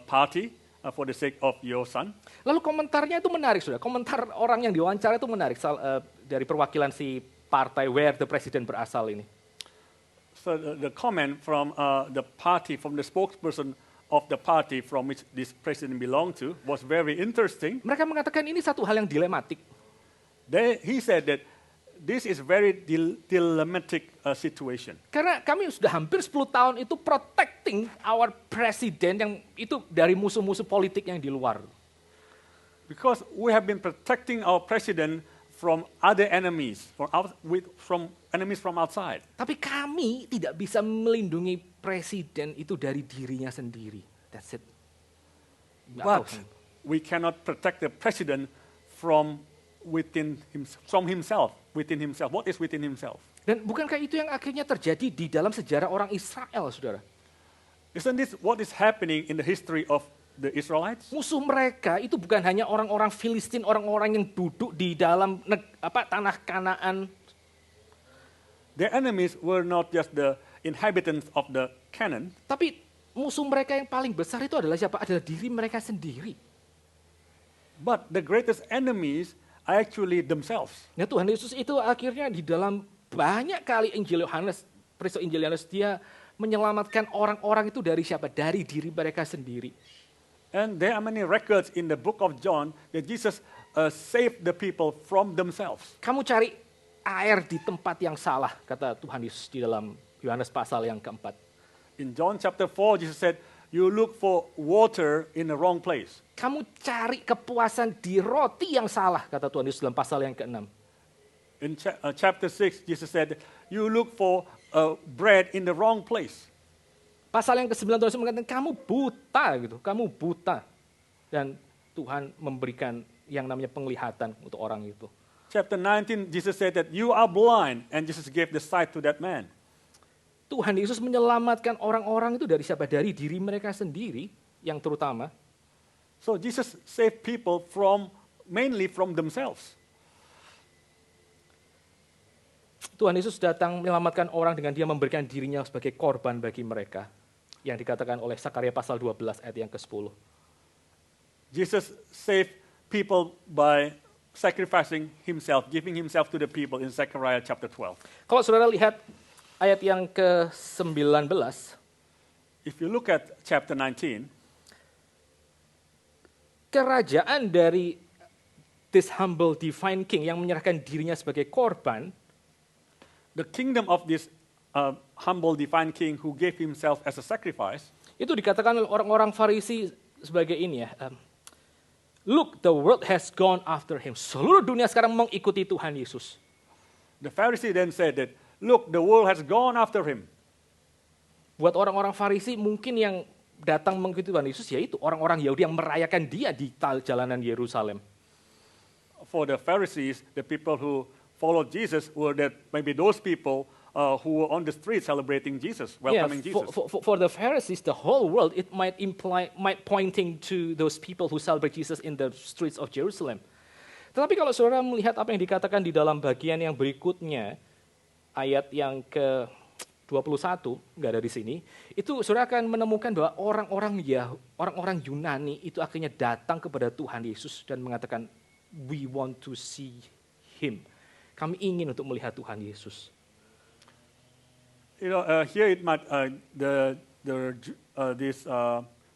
party for the sake of your son? Lalu komentarnya itu menarik, sudah. Komentar orang yang diwawancara itu menarik dari perwakilan si partai where the president berasal ini. So the comment from the party, from the spokesperson of the party from which this president belonged to was very interesting. Mereka mengatakan ini satu hal yang dilematik. He said that this is very dilemmatic situation. Karena kami sudah hampir 10 tahun itu protecting our president yang itu dari musuh-musuh politik yang di luar. Because we have been protecting our president from other enemies, from enemies from outside. Tapi kami tidak bisa melindungi presiden itu dari dirinya sendiri. That's it. But we cannot protect the president from himself. What is within himself? Dan bukankah itu yang akhirnya terjadi di dalam sejarah orang Israel, saudara? Isn't this what is happening in the history of the Israelites? Musuh mereka itu bukan hanya orang-orang Filistin, orang-orang yang duduk di dalam tanah Kanaan. Their enemies were not just the inhabitants of the Canaan. Tapi musuh mereka yang paling besar itu adalah siapa? Adalah diri mereka sendiri. But the greatest enemies are actually themselves. Nah, Tuhan Yesus itu akhirnya di dalam banyak kali Injil Yohanes, peristiwa Injil Yohanes, dia menyelamatkan orang-orang itu dari siapa? Dari diri mereka sendiri. And there are many records in the book of John that Jesus saved the people from themselves. Kamu cari air di tempat yang salah, kata Tuhan Yesus di dalam Yohanes pasal yang keempat. In John chapter 4, Jesus said, you look for water in the wrong place. Kamu cari kepuasan di roti yang salah, kata Tuhan Yesus dalam pasal yang ke-6. In chapter 6, Jesus said, you look for bread in the wrong place. Pasal yang ke-9 Tuhan Yesus mengatakan, kamu buta gitu, kamu buta. Dan Tuhan memberikan yang namanya penglihatan untuk orang itu. Chapter 19, Jesus said that you are blind, and Jesus gave the sight to that man. Tuhan Yesus menyelamatkan orang-orang itu dari siapa? Dari diri mereka sendiri, yang terutama. So Jesus saved people mainly from themselves. Tuhan Yesus datang menyelamatkan orang dengan dia memberikan dirinya sebagai korban bagi mereka. Yang dikatakan oleh Sakaria pasal 12 ayat yang ke-10. Jesus saved people by sacrificing himself, giving himself to the people in Zechariah chapter 12. Kalau saudara lihat ayat yang ke-19, if you look at chapter 19, kerajaan dari this humble divine king yang menyerahkan dirinya sebagai korban, the kingdom of this humble divine king who gave himself as a sacrifice, itu dikatakan oleh orang-orang Farisi sebagai ini ya. Look, the world has gone after him. Seluruh dunia sekarang mengikuti Tuhan Yesus. The Pharisee then said that, look, the world has gone after him. Buat orang-orang Farisi mungkin yang datang mengikuti Tuhan Yesus, yaitu orang-orang Yahudi yang merayakan dia di jalanan Yerusalem. For the Pharisees, the people who followed Jesus were that maybe those people who were on the street celebrating Jesus, welcoming Jesus. For the Pharisees, the whole world, it might pointing to those people who celebrate Jesus in the streets of Jerusalem. Tetapi kalau saudara melihat apa yang dikatakan di dalam bagian yang berikutnya, ayat yang ke-21, nggak ada di sini, itu saudara akan menemukan bahwa orang-orang Yunani itu akhirnya datang kepada Tuhan Yesus dan mengatakan, we want to see him. Kami ingin untuk melihat Tuhan Yesus. You know, here it might these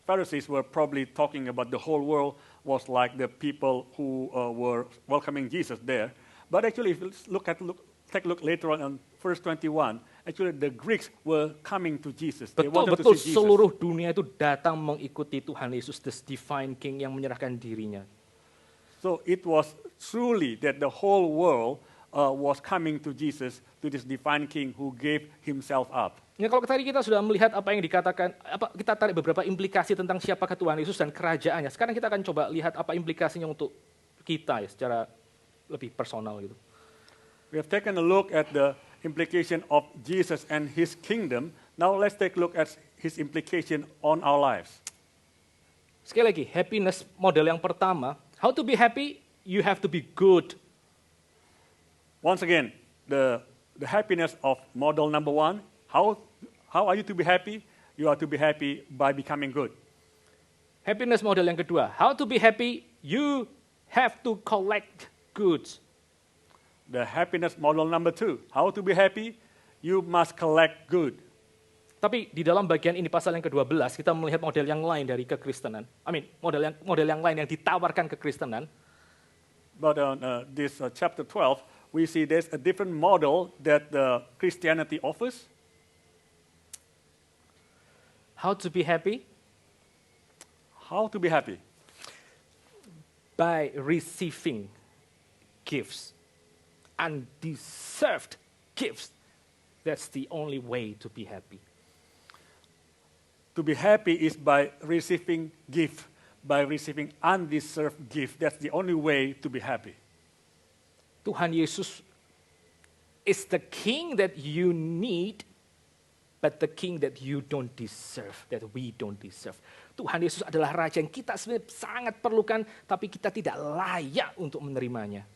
Pharisees were probably talking about the whole world was like the people who were welcoming Jesus there. But actually, if you take a look later on verse 21, actually the Greeks were coming to Jesus. They wanted Betul, to see Jesus. seluruh dunia itu datang mengikuti Tuhan Yesus, this divine King yang menyerahkan dirinya. So it was truly that the whole world was coming to Jesus, to this divine King who gave himself up. Ya, kalau tadi kita sudah melihat apa yang dikatakan, kita tarik beberapa implikasi tentang siapakah Tuhan Yesus dan kerajaannya. Sekarang kita akan coba lihat apa implikasinya untuk kita ya, secara lebih personal gitu. We have taken a look at the implication of Jesus and his kingdom. Now let's take a look at his implication on our lives. Sekali lagi, happiness model yang pertama, how to be happy, you have to be good. Once again, the happiness of model number 1, how are you to be happy? You are to be happy by becoming good. Happiness model yang kedua, how to be happy, you have to collect goods. The happiness model number 2, how to be happy? You must collect good. Tapi di dalam bagian ini pasal yang ke-12 kita melihat model yang lain dari kekristenan. Model yang lain yang ditawarkan kekristenan. But on this chapter 12, we see there's a different model that Christianity offers. How to be happy? How to be happy? By receiving gifts, undeserved gifts. That's the only way to be happy. To be happy is by receiving gift, by receiving undeserved gift. That's the only way to be happy. Tuhan Yesus is the king that you need, but the king that you don't deserve, that we don't deserve. Tuhan Yesus adalah raja yang kita sebenarnya sangat perlukan, tapi kita tidak layak untuk menerimanya.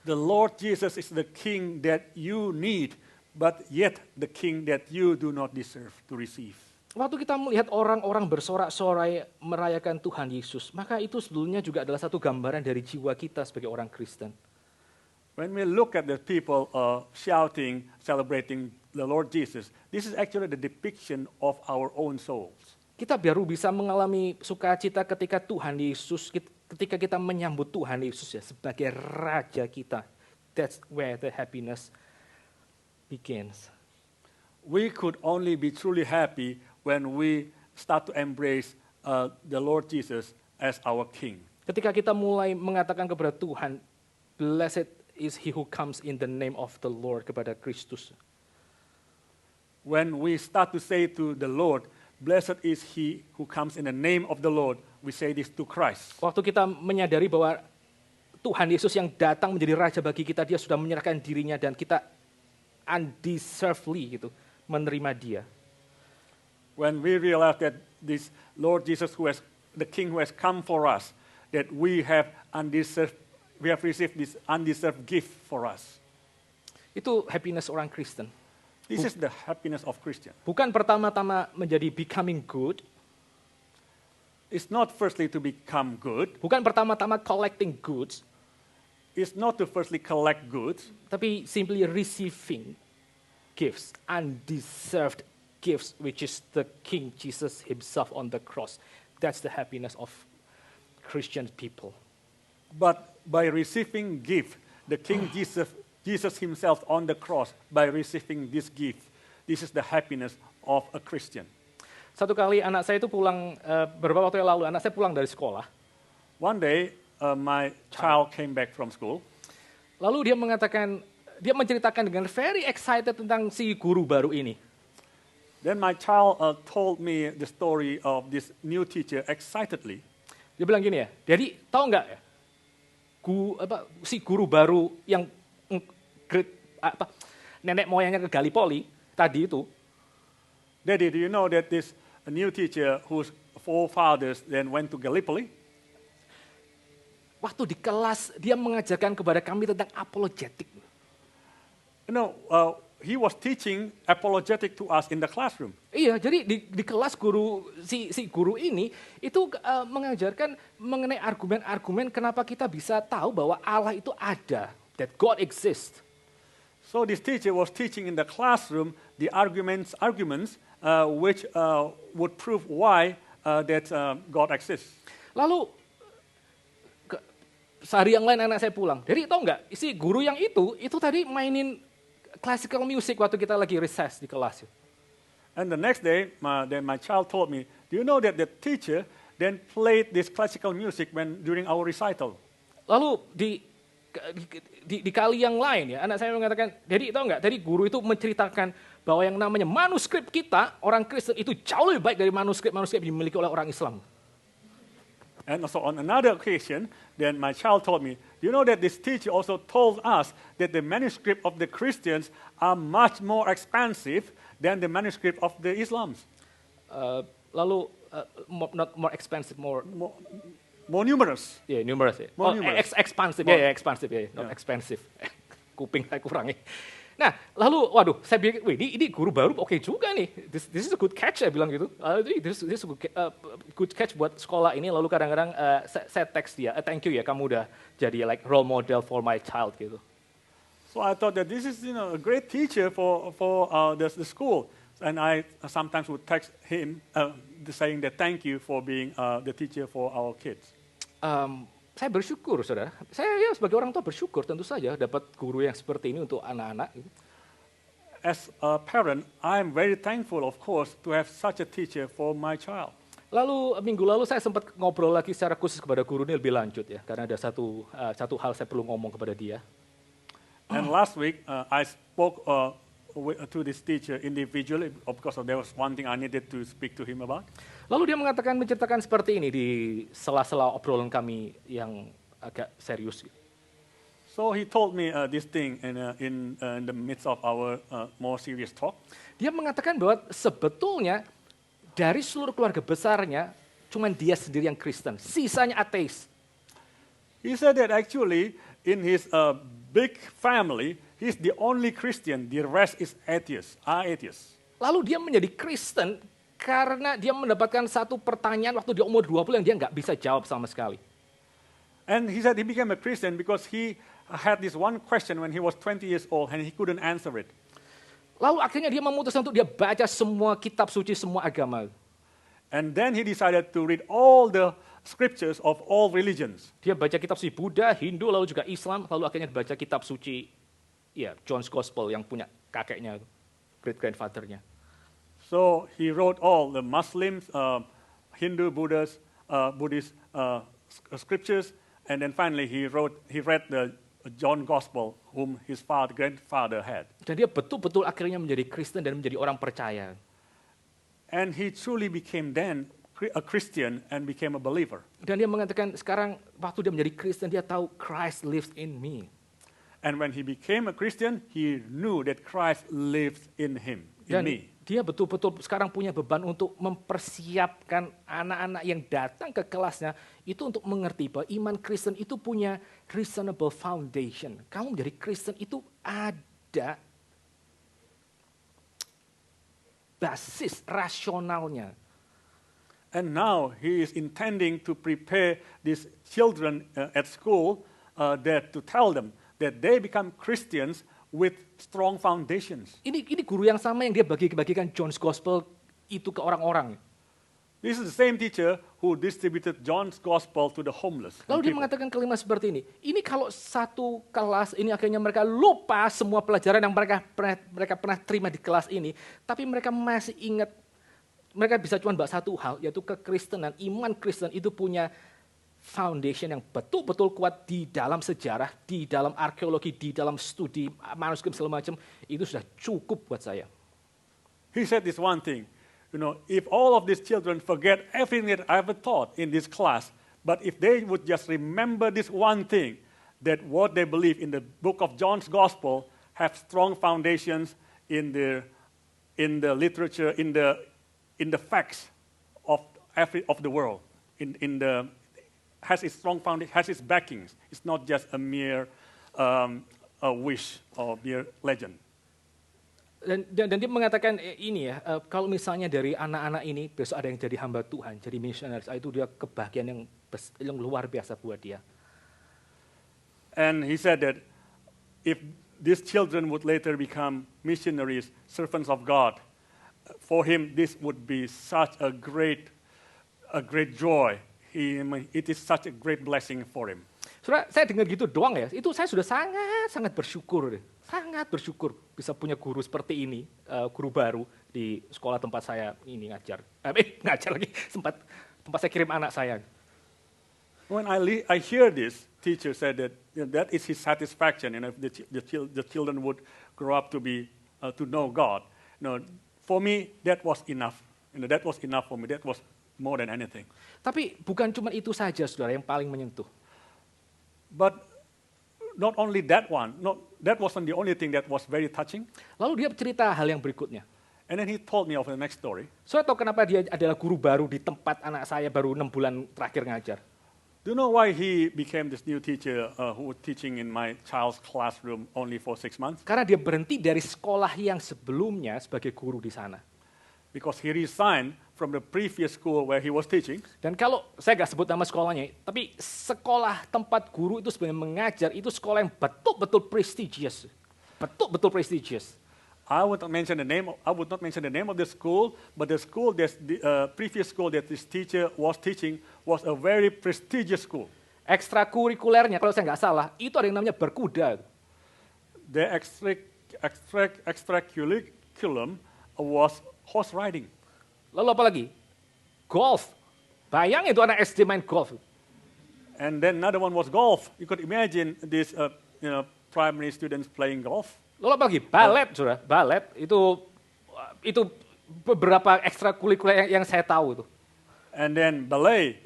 The Lord Jesus is the king that you need, but yet the king that you do not deserve to receive. Waktu kita melihat orang-orang bersorak-sorai merayakan Tuhan Yesus, maka itu sebetulnya juga adalah satu gambaran dari jiwa kita sebagai orang Kristen. When we look at the people shouting, celebrating the Lord Jesus, this is actually the depiction of our own souls. Kita baru bisa mengalami sukacita ketika Tuhan Yesus, ketika kita menyambut Tuhan Yesus ya sebagai Raja kita. That's where the happiness begins. We could only be truly happy when we start to embrace the Lord Jesus as our King. Ketika kita mulai mengatakan kepada Tuhan, blessed is he who comes in the name of the Lord, kepada Kristus. When we start to say to the Lord, blessed is he who comes in the name of the Lord, we say this to Christ. Waktu kita menyadari bahwa Tuhan Yesus yang datang menjadi Raja bagi kita, dia sudah menyerahkan dirinya dan kita undeservedly gitu, menerima dia. When we realize that this Lord Jesus, the King who has come for us, that we have received this undeserved gift for us. Itu happiness orang Kristen. This is the happiness of Christian. Bukan pertama-tama menjadi becoming good. It's not firstly to become good. Bukan pertama-tama collecting goods. It's not to firstly collect goods. Tapi simply receiving gifts, undeserved gifts, which is the King Jesus himself on the cross. That's the happiness of Christian people. But by receiving gift, the King Jesus himself on the cross, by receiving this gift, this is the happiness of a Christian. Satu kali anak saya itu pulang, beberapa waktu yang lalu, anak saya pulang dari sekolah. One day, my child came back from school. Lalu dia menceritakan dengan very excited tentang si guru baru ini. Then my child told me the story of this new teacher excitedly. Dia bilang gini ya, jadi tahu nggak ya, si guru baru yang nenek moyangnya ke Gallipoli tadi itu. Daddy, do you know that this new teacher whose forefathers then went to Gallipoli? Waktu di kelas dia mengajarkan kepada kami tentang apologetik. He was teaching apologetic to us in the classroom. Iya, jadi di kelas si guru ini itu mengajarkan mengenai argumen-argumen kenapa kita bisa tahu bahwa Allah itu ada, that God exists. So this teacher was teaching in the classroom the arguments which would prove why that God exists. Lalu sehari yang lain anak saya pulang. Jadi tahu nggak, si guru yang itu tadi mainin classical music waktu kita lagi recess di kelas. And the next day, my child told me, do you know that the teacher then played this classical music during our recital? Lalu di kali yang lain ya, anak saya mengatakan, Daddy tahu nggak, tadi guru itu menceritakan bahwa yang namanya manuskrip kita, orang Kristen itu jauh lebih baik dari manuskrip yang dimiliki oleh orang Islam. And also on another occasion, then my child told me, you know that this teacher also told us that the manuscript of the Christians are much more expensive than the manuscript of the Islams. Lalu not more expensive, more Numerous. yeah, numerous. Yeah. More Oh, numerous. expansive, More- expansive, not Yeah. expensive. Kuping saya kurang ya. Nah, lalu, waduh, saya pikir, wih, ini guru baru oke juga nih. This is a good catch, saya bilang gitu. This is a good catch buat sekolah ini. Lalu kadang-kadang saya teks dia, thank you ya, kamu udah jadi like role model for my child gitu. So I thought that this is a great teacher for the school. And I sometimes would text him saying that thank you for being the teacher for our kids. Saya bersyukur, saudara. Saya ya sebagai orang tua bersyukur tentu saja dapat guru yang seperti ini untuk anak-anak. Gitu. As a parent, I'm very thankful, of course, to have such a teacher for my child. Lalu minggu lalu saya sempat ngobrol lagi secara khusus kepada guru ini lebih lanjut ya, karena ada satu hal saya perlu ngomong kepada dia. And last week, I spoke to this teacher individually because there was one thing I needed to speak to him about. Lalu dia menceritakan seperti ini di sela-sela obrolan kami yang agak serius. So he told me this thing in the midst of our more serious talk. Dia mengatakan bahwa sebetulnya dari seluruh keluarga besarnya cuman dia sendiri yang Kristen, sisanya ateis. He said that actually in his big family, he's the only Christian, the rest is atheists, are atheists. Lalu dia menjadi Kristen karena dia mendapatkan satu pertanyaan waktu dia umur 20 yang dia nggak bisa jawab sama sekali. And he said he became a Christian because he had this one question when he was 20 years old and he couldn't answer it. Lalu akhirnya dia memutuskan untuk dia baca semua kitab suci, semua agama. And then he decided to read all the scriptures of all religions. Dia baca kitab suci Buddha, Hindu, lalu juga Islam, lalu akhirnya baca kitab suci ya John's Gospel yang punya kakeknya, great grandfathernya. So he wrote all the Muslims, Hindu, Buddhist scriptures, and then finally he read the John Gospel, whom his grandfather had. Dan dia betul-betul akhirnya menjadi Kristen dan menjadi orang percaya. And he truly became then a Christian and became a believer. Dan dia mengatakan sekarang waktu dia menjadi Kristen dia tahu Christ lives in me. And when he became a Christian, he knew that Christ lives in him, in Dan me. dia betul-betul sekarang punya beban untuk mempersiapkan anak-anak yang datang ke kelasnya itu untuk mengerti bahwa iman Kristen itu punya reasonable foundation. Kamu menjadi Kristen itu ada basis rasionalnya. And now he is intending to prepare these children at school to tell them that they become Christians with strong foundations. Ini guru yang sama yang dia bagikan John's Gospel itu ke orang-orang. This is the same teacher who distributed John's Gospel to the homeless. Lalu dia mengatakan kalimat seperti ini. Ini kalau satu kelas ini akhirnya mereka lupa semua pelajaran yang mereka pernah terima di kelas ini, tapi mereka masih ingat, mereka bisa cuma bahas satu hal, yaitu kekristenan. Iman Kristen itu punya foundation yang betul-betul kuat di dalam sejarah, di dalam arkeologi, di dalam studi manuskrip segala macam, itu sudah cukup buat saya. He said this one thing, if all of these children forget everything that I ever taught in this class, but if they would just remember this one thing, that what they believe in the book of John's Gospel have strong foundations in the literature, in the facts of the world, has its strong foundation, has its backings. It's not just a mere a wish or mere legend. Dan dia mengatakan ini ya, kalau misalnya dari anak-anak ini besok ada yang jadi hamba Tuhan, jadi missionaries, itu dia kebahagiaan yang luar biasa buat dia. And he said that if these children would later become missionaries, servants of God, for him this would be such a great joy. It is such a great blessing for him. Saudara, saya dengar gitu doang ya, itu saya sudah sangat bersyukur deh. Sangat bersyukur bisa punya guru seperti ini, guru baru di sekolah tempat saya ini ngajar. Ngajar lagi, tempat saya kirim anak saya. When I hear this teacher said that that is his satisfaction. If the children would grow up to know God. For me that was enough. That was enough for me. That was more than anything. Tapi bukan cuma itu saja, saudara, yang paling menyentuh. But not only that one. That wasn't the only thing that was very touching. Lalu dia cerita hal yang berikutnya. And then he told me of the next story. Saya tahu kenapa dia adalah guru baru di tempat anak saya baru 6 bulan terakhir ngajar. Do you know why he became this new teacher who was teaching in my child's classroom only for 6 months? Karena dia berhenti dari sekolah yang sebelumnya sebagai guru di sana. Because he resigned from the previous school where he was teaching. Dan kalau saya nggak sebut nama sekolahnya, tapi sekolah tempat guru itu sebenarnya mengajar itu sekolah yang betul-betul prestigious, betul-betul prestigious. I would not mention the name of the school, but the school previous school that this teacher was teaching was a very prestigious school. Ekstrakurikulernya kalau saya nggak salah itu ada yang namanya berkuda. The extracurriculum was horse riding. Lalu apa lagi? Golf. Bayangin itu anak SD main golf. And then another one was golf. You could imagine these primary students playing golf. Lalu apa lagi? Balet, saudara. Balet itu beberapa ekstrakurikuler yang saya tahu itu. And then ballet,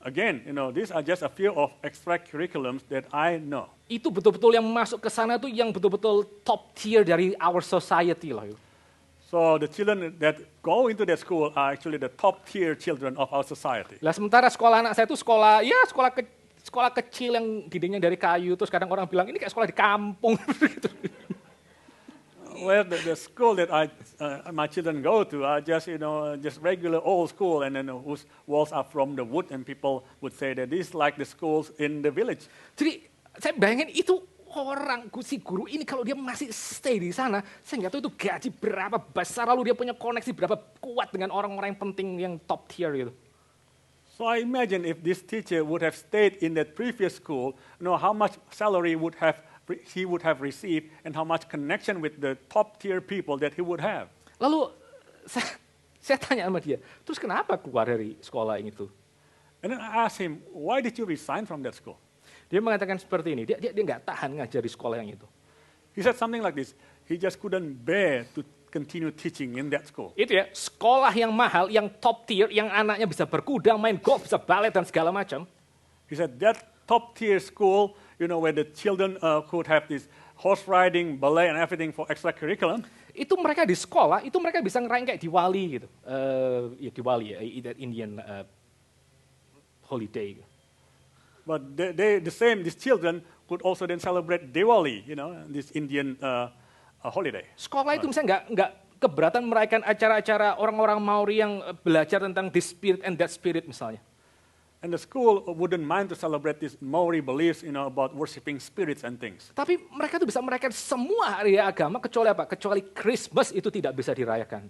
again, these are just a few of extracurriculums that I know. Itu betul-betul yang masuk ke sana tuh yang betul-betul top tier dari our society lah. So the children that go into that school are actually the top tier children of our society. Lah sementara sekolah anak saya itu sekolah kecil yang dindingnya dari kayu, terus kadang orang bilang ini kayak sekolah di kampung gitu. Well, the school that my children go to are just regular old school, and then whose walls are from the wood, and people would say that this is like the schools in the village. Jadi saya bayangin itu orang si guru ini kalau dia masih stay di sana, saya nggak tahu itu gaji berapa besar, lalu dia punya koneksi berapa kuat dengan orang-orang yang penting yang top tier gitu. So I imagine if this teacher would have stayed in that previous school, how much salary he would have received and how much connection with the top tier people that he would have. Lalu saya tanya sama dia, terus kenapa keluar dari sekolah itu? And then I asked him, why did you resign from that school? Dia mengatakan seperti ini, dia nggak tahan ngajar di sekolah yang itu. He said something like this, he just couldn't bear to continue teaching in that school. Itu ya, sekolah yang mahal, yang top tier, yang anaknya bisa berkuda, main golf, bisa balet dan segala macam. He said that top tier school, where the children could have this horse riding, ballet and everything for extracurriculum. Itu mereka di sekolah, itu mereka bisa ngerayain kayak Diwali gitu. Ya Diwali ya, Indian holiday. But these children could also then celebrate Diwali, this Indian holiday. Sekolah itu misalnya nggak keberatan merayakan acara-acara orang-orang Maori yang belajar tentang this spirit and that spirit misalnya. And the school wouldn't mind to celebrate these Maori beliefs, about worshiping spirits and things. Tapi mereka tuh bisa merayakan semua hari agama kecuali apa? Kecuali Christmas itu tidak bisa dirayakan.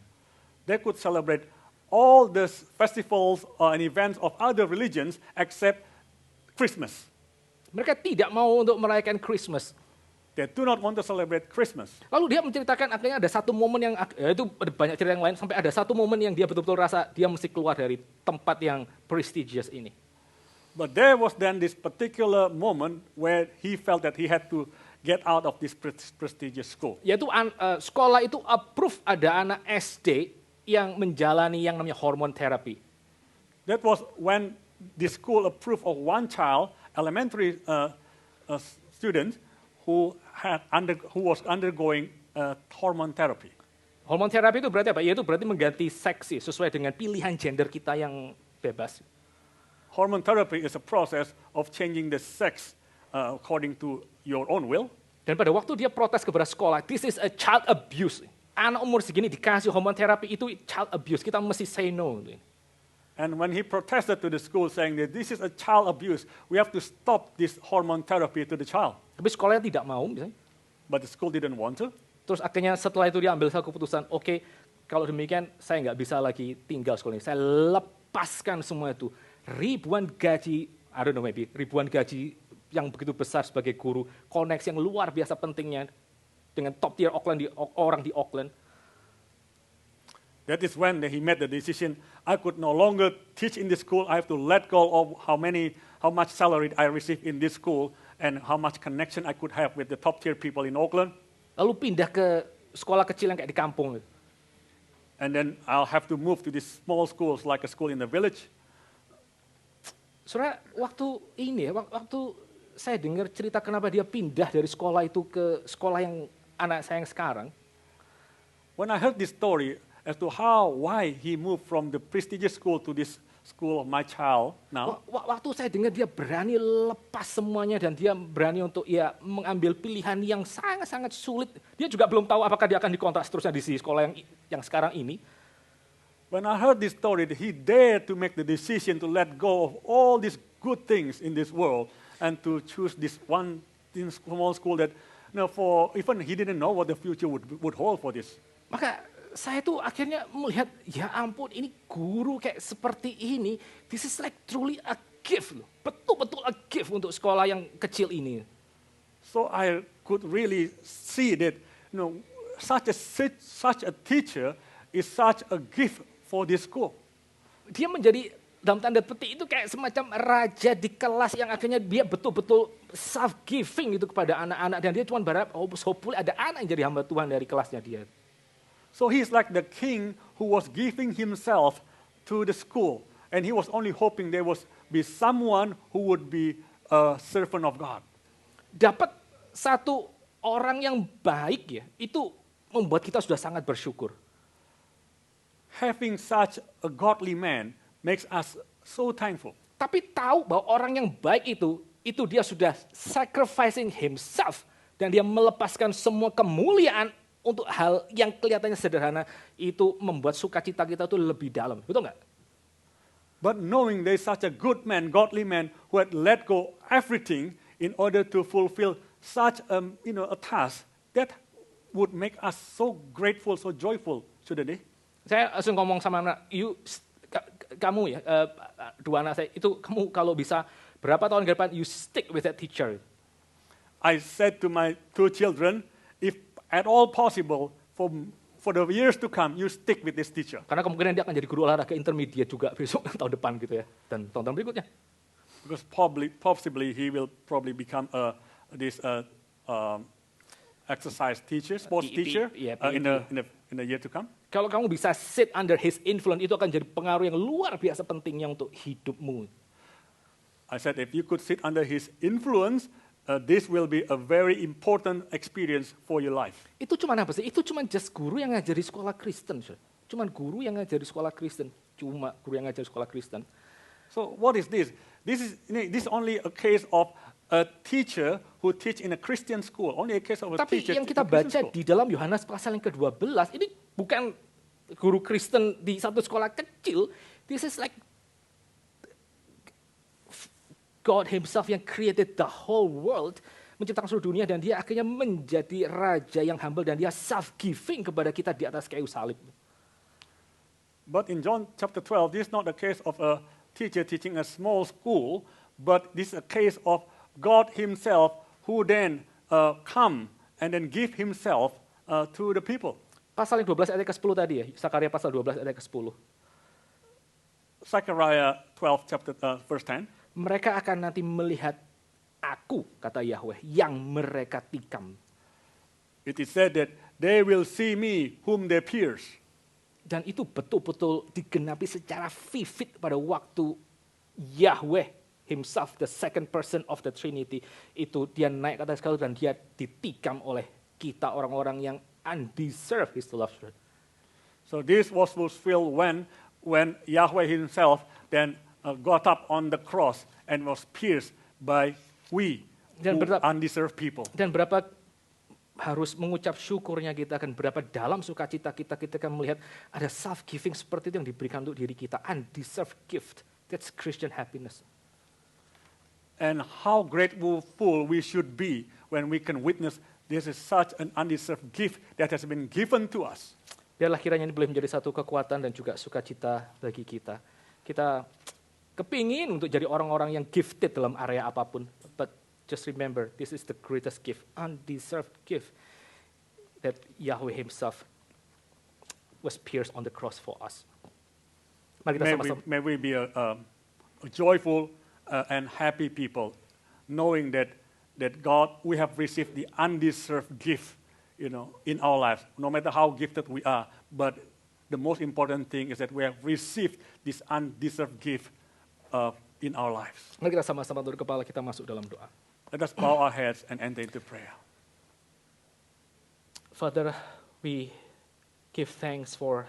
They could celebrate all the festivals and events of other religions except Christmas. Mereka tidak mau untuk merayakan Christmas. They do not want to celebrate Christmas. Lalu dia menceritakan akhirnya ada satu momen yang, itu ada banyak cerita yang lain, sampai ada satu momen yang dia betul-betul rasa dia mesti keluar dari tempat yang prestigious ini. But there was then this particular moment where he felt that he had to get out of this prestigious school. Yaitu sekolah itu approve ada anak SD yang menjalani yang namanya hormone therapy. That was when the school approved of one child, elementary student, who was undergoing hormone therapy. Hormone therapy itu berarti apa? Yaitu berarti mengganti seksi sesuai dengan pilihan gender kita yang bebas. Hormone therapy is a process of changing the sex according to your own will. Dan pada waktu dia protes kepada sekolah, this is a child abuse. Anak umur segini dikasih hormone therapy itu child abuse. Kita mesti say no. And when he protested to the school saying that this is a child abuse, we have to stop this hormone therapy to the child. Tapi sekolahnya tidak mau misalnya. But the school didn't want to. Terus akhirnya setelah itu dia ambil satu keputusan, oke, kalau demikian saya nggak bisa lagi tinggal sekolah ini. Saya lepaskan semua itu. Ribuan gaji yang begitu besar sebagai guru, koneksi yang luar biasa pentingnya dengan top tier orang di Auckland. That is when he made the decision, I could no longer teach in the school, I have to let go of how how much salary I receive in this school and how much connection I could have with the top tier people in Auckland. Lalu pindah ke sekolah kecil yang kayak di kampung. And then I'll have to move to these small schools like a school in the village. Saudara, waktu saya dengar cerita kenapa dia pindah dari sekolah itu ke sekolah yang anak saya yang sekarang, When I heard this story as to why he moved from the prestigious school to this school of my child now, waktu saya dengar dia berani lepas semuanya dan dia berani untuk mengambil pilihan yang sangat-sangat sulit. Dia juga belum tahu apakah dia akan dikontrak seterusnya di sekolah yang sekarang ini. when I heard this story, that he dared to make the decision to let go of all these good things in this world and to choose this one small school that, for even he didn't know what the future would hold for this. Maka saya tuh akhirnya melihat, ya ampun, ini guru kayak seperti ini, this is like truly a gift loh. Betul-betul a gift untuk sekolah yang kecil ini. So I could really see that, such a teacher is such a gift for this school. Dia menjadi dalam tanda petik itu kayak semacam raja di kelas yang akhirnya dia betul-betul self-giving itu kepada anak-anak. Dan dia cuma berharap, hopefully ada anak yang jadi hamba Tuhan dari kelasnya dia. So he's like the king who was giving himself to the school. And he was only hoping there was be someone who would be a servant of God. Dapat satu orang yang baik ya, itu membuat kita sudah sangat bersyukur. Having such a godly man makes us so thankful. Tapi tahu bahwa orang yang baik itu dia sudah sacrificing himself. Dan dia melepaskan semua kemuliaan untuk hal yang kelihatannya sederhana, itu membuat sukacita kita itu lebih dalam. Betul nggak? But knowing there's such a good man, godly man, who had let go everything in order to fulfill such a task, that would make us so grateful, so joyful, shouldn't it? Saya langsung ngomong sama anak, kamu ya, dua anak saya, itu kamu kalau bisa berapa tahun ke depan, you stick with that teacher. I said to my two children, if at all possible, for the years to come, you stick with this teacher. Karena kemungkinan dia akan jadi guru olahraga intermediate juga besok tahun depan gitu ya, dan tahun-tahun berikutnya. Because possibly he will probably become this exercise teacher, sports teacher in the year to come. Kalau kamu bisa sit under his influence, itu akan jadi pengaruh yang luar biasa pentingnya untuk hidupmu. I said if you could sit under his influence, this will be a very important experience for your life. Itu cuma apa sih? Itu cuma just guru yang ngajari sekolah Kristen. Cuma guru yang ngajari sekolah Kristen. Cuma guru yang ngajari sekolah Kristen. So what is this? This is only a case of a teacher who teach in a Christian school. Only a case of a Tapi teacher yang kita in a Christian baca school. di dalam Yohanes pasal yang ke-12, ini bukan guru Kristen di satu sekolah kecil. This is like God himself yang created the whole world, menciptakan seluruh dunia, dan dia akhirnya menjadi raja yang humble, dan dia self-giving kepada kita di atas kayu salib. But in John chapter 12, this is not a case of a teacher teaching a small school, but this is a case of God himself who then come and then give himself to the people. Pasal yang 12 ayat ke-10 tadi ya, Zakaria pasal 12 ayat ke-10. Zechariah 12 verse 10. Mereka akan nanti melihat aku, kata Yahweh, yang mereka tikam. It is said that they will see me whom they pierce. Dan itu betul-betul digenapi secara vivid pada waktu Yahweh himself, the second person of the Trinity, itu dia naik ke atas kayu dan dia ditikam oleh kita orang-orang yang undeserved his love. So this was fulfilled when Yahweh himself then got up on the cross and was pierced by we, undeserved people. Dan berapa harus mengucap syukurnya kita, akan berapa dalam sukacita kita akan melihat ada self-giving seperti itu yang diberikan untuk diri kita, undeserved gift. That's Christian happiness. And how grateful we should be when we can witness this is such an undeserved gift that has been given to us. Biarlah kiranya ini boleh menjadi satu kekuatan dan juga sukacita bagi kita. Kita kepingin untuk jadi orang-orang yang gifted dalam area apapun. But just remember, this is the greatest gift, undeserved gift, that Yahweh himself was pierced on the cross for us. Mari kita sama-sama. May we be a joyful and happy people, knowing that God, we have received the undeserved gift, in our lives, no matter how gifted we are. But the most important thing is that we have received this undeserved gift in our lives. Mari kita sama-sama tunduk kepala, kita masuk dalam doa. Let us bow our heads and enter into prayer. Father, we give thanks for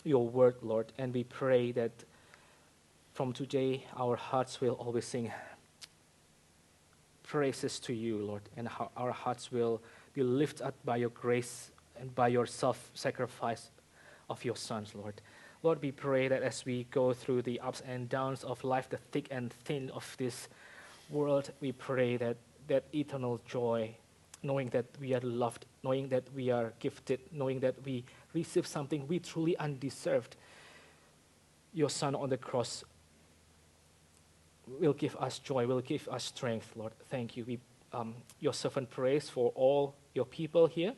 your word, Lord, and we pray that from today our hearts will always sing praises to you, Lord, and our hearts will be lifted up by your grace and by your self-sacrifice of your sons, Lord. Lord, we pray that as we go through the ups and downs of life, the thick and thin of this world, we pray that eternal joy, knowing that we are loved, knowing that we are gifted, knowing that we receive something we truly undeserved, your Son on the cross will give us joy, will give us strength, Lord. Thank you. Your servant prays for all your people here.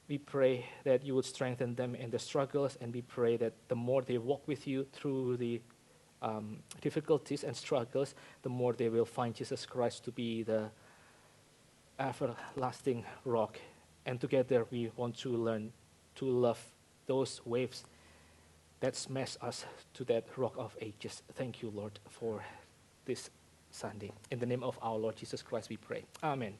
We pray that you would strengthen them in the struggles, and we pray that the more they walk with you through the difficulties and struggles, the more they will find Jesus Christ to be the everlasting rock. And together we want to learn to love those waves that smash us to that rock of ages. Thank you, Lord, for this Sunday. In the name of our Lord Jesus Christ we pray. Amen.